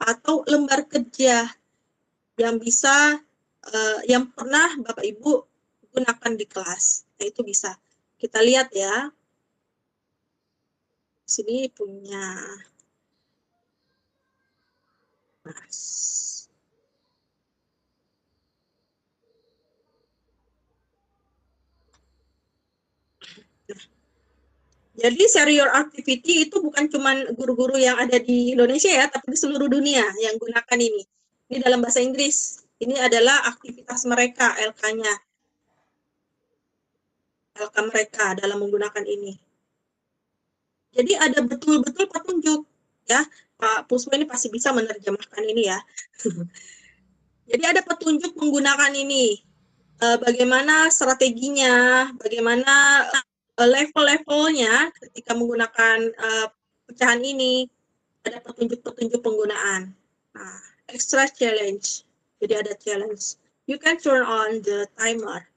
atau lembar kerja yang bisa yang pernah Bapak Ibu gunakan di kelas. Nah, itu bisa. Kita lihat ya. Di sini punya Mas. Nah, jadi share your activity itu bukan cuma guru-guru yang ada di Indonesia ya, tapi di seluruh dunia yang gunakan ini. Ini dalam bahasa Inggris. Ini adalah aktivitas mereka, LK-nya. LK mereka dalam menggunakan ini. Jadi ada betul-betul petunjuk ya. Pak Puspo ini pasti bisa menerjemahkan ini ya. Jadi ada petunjuk menggunakan ini. Bagaimana strateginya, bagaimana level-levelnya ketika menggunakan pecahan ini. Ada petunjuk-petunjuk penggunaan. Nah, extra challenge. Jadi ada challenge. You can turn on the timer.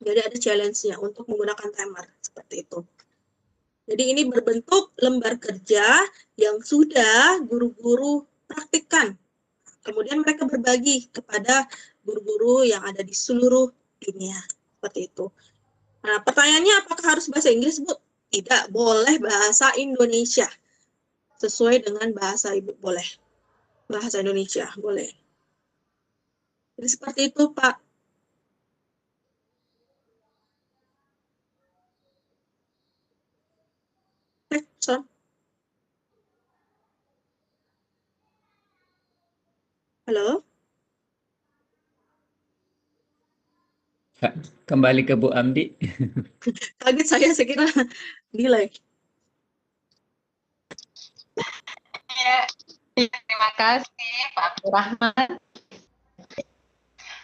Jadi ada challenge-nya untuk menggunakan timer seperti itu. Jadi ini berbentuk lembar kerja yang sudah guru-guru praktikkan. Kemudian mereka berbagi kepada guru-guru yang ada di seluruh dunia. Seperti itu. Nah, pertanyaannya apakah harus bahasa Inggris, Bu? Tidak, boleh bahasa Indonesia. Sesuai dengan bahasa Ibu, boleh. Bahasa Indonesia, boleh. Jadi seperti itu, Pak. Son. Halo? Kembali ke Bu Amdi. Kaget saya kira delay. Ya, terima kasih Pak Abdurrahman.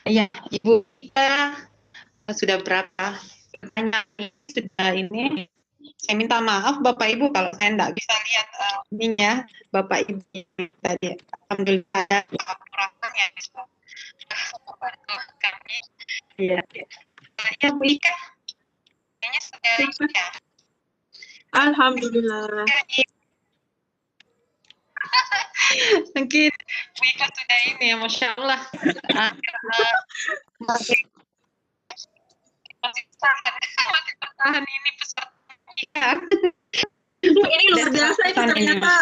Ya, Ibu, kita sudah berapa pertanyaan sudah ini. Saya minta maaf Bapak Ibu kalau saya tidak bisa lihat ininya Bapak Ibu tadi. Alhamdulillah ada Pak Abdurrahman yang bisa membantu kami. Iya. Ya, Bu Ika. Kayaknya sudah. Alhamdulillah. Mungkin Bu Ika sudah ini ya, Masya Allah. Masih bertahan ini peserta Ika. Ini luar biasa ini ternyata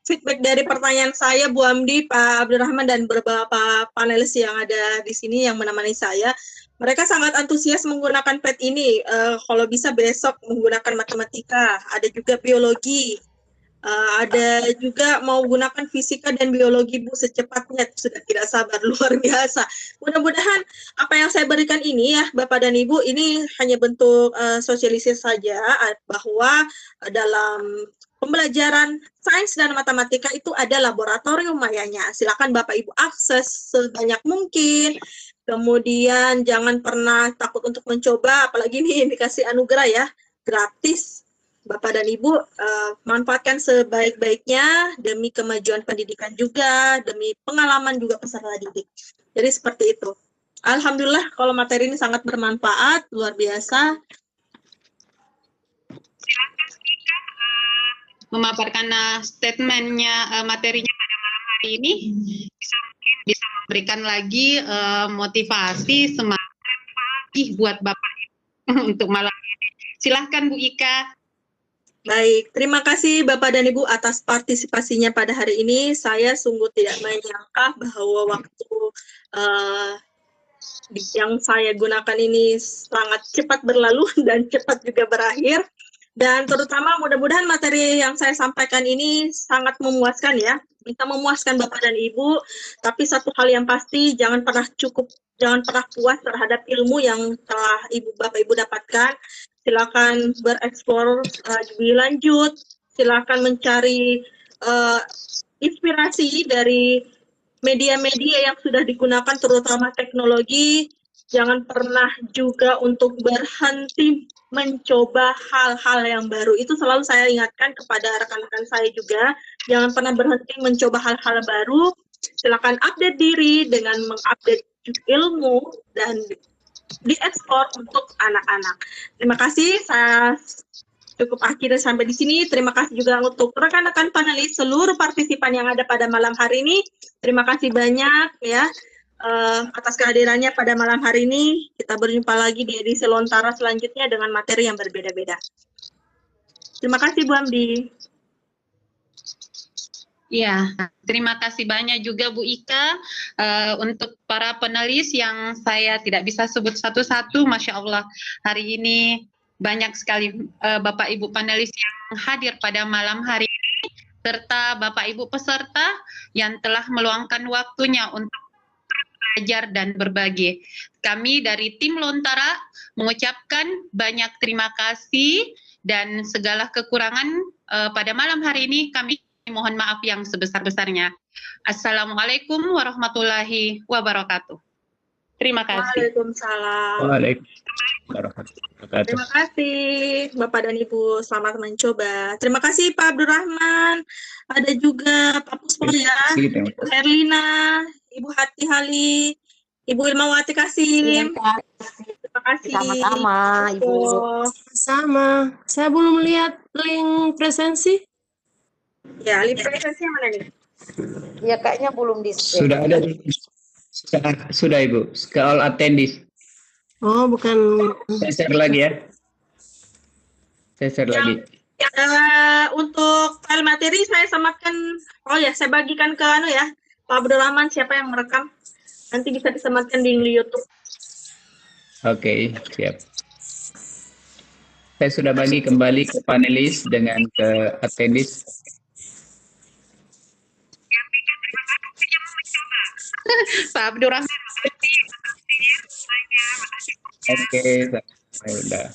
feedback dari pertanyaan saya, Bu Amdi, Pak Abdurrahman, dan beberapa panelis yang ada di sini yang menemani saya. Mereka sangat antusias menggunakan PET ini. Kalau bisa besok menggunakan matematika, ada juga biologi, ada juga mau gunakan fisika dan biologi, Bu, secepatnya. Sudah tidak sabar, luar biasa. Mudah-mudahan apa yang saya berikan ini ya, Bapak dan Ibu, ini hanya bentuk sosialisasi saja bahwa dalam pembelajaran sains dan matematika itu ada laboratorium mayanya. Silakan Bapak Ibu akses sebanyak mungkin. Kemudian jangan pernah takut untuk mencoba, apalagi ini dikasih anugerah ya, gratis. Bapak dan Ibu manfaatkan sebaik-baiknya demi kemajuan pendidikan juga, demi pengalaman juga peserta didik. Jadi seperti itu. Alhamdulillah kalau materi ini sangat bermanfaat, luar biasa. Memaparkan statementnya, materinya pada malam hari ini bisa memberikan lagi motivasi, semangat lagi buat Bapak Ibu untuk malam ini. Silahkan Bu Ika. Baik, terima kasih Bapak dan Ibu atas partisipasinya pada hari ini. Saya sungguh tidak menyangka bahwa waktu yang saya gunakan ini sangat cepat berlalu dan cepat juga berakhir. Dan terutama mudah-mudahan materi yang saya sampaikan ini sangat memuaskan ya. Bisa memuaskan Bapak dan Ibu, tapi satu hal yang pasti jangan pernah puas terhadap ilmu yang telah Bapak Ibu dapatkan. Silakan bereksplor lebih lanjut, silakan mencari inspirasi dari media-media yang sudah digunakan terutama teknologi. Jangan pernah juga untuk berhenti mencoba hal-hal yang baru. Itu selalu saya ingatkan kepada rekan-rekan saya juga. Jangan pernah berhenti mencoba hal-hal baru. Silakan update diri dengan mengupdate ilmu dan diekspor untuk anak-anak. Terima kasih. Saya cukup akhirnya sampai di sini. Terima kasih juga untuk rekan-rekan panelis, seluruh partisipan yang ada pada malam hari ini. Terima kasih banyak ya. Atas kehadirannya pada malam hari ini. Kita berjumpa lagi di edisi Lontara selanjutnya dengan materi yang berbeda-beda. Terima kasih Bu Amdi. Ya, terima kasih banyak juga Bu Ika untuk para penulis yang saya tidak bisa sebut satu-satu. Masya Allah, hari ini banyak sekali Bapak Ibu panelis yang hadir pada malam hari ini, serta Bapak Ibu peserta yang telah meluangkan waktunya untuk belajar dan berbagi. Kami dari tim Lontara mengucapkan banyak terima kasih dan segala kekurangan pada malam hari ini kami mohon maaf yang sebesar-besarnya. Assalamualaikum warahmatullahi wabarakatuh. Terima kasih. Waalaikumsalam. Waalaikumsalam. Terima kasih Bapak dan Ibu, selamat mencoba. Terima kasih Pak Abdurrahman, ada juga Pak Puspoya, Ibu Herlina, Ibu Hati Hali, Ibu Ilmawati Kasim. Terima kasih. Sama-sama Ibu. Sama. Saya belum lihat link presensi. Ya, link presensi yang mana nih? Ya kayaknya belum di share. Sudah ada. Sudah Ibu. Ke all attendees. Oh, bukan. Saya share lagi ya. Saya share lagi. Untuk file materi saya samakan, saya bagikan ke Pak Abdurrahman, siapa yang merekam. Nanti bisa disematkan di YouTube. Oke, siap. Saya sudah bagi kembali ke panelis dengan ke attendees. Pak Abdurrahman. Oke, saya udah.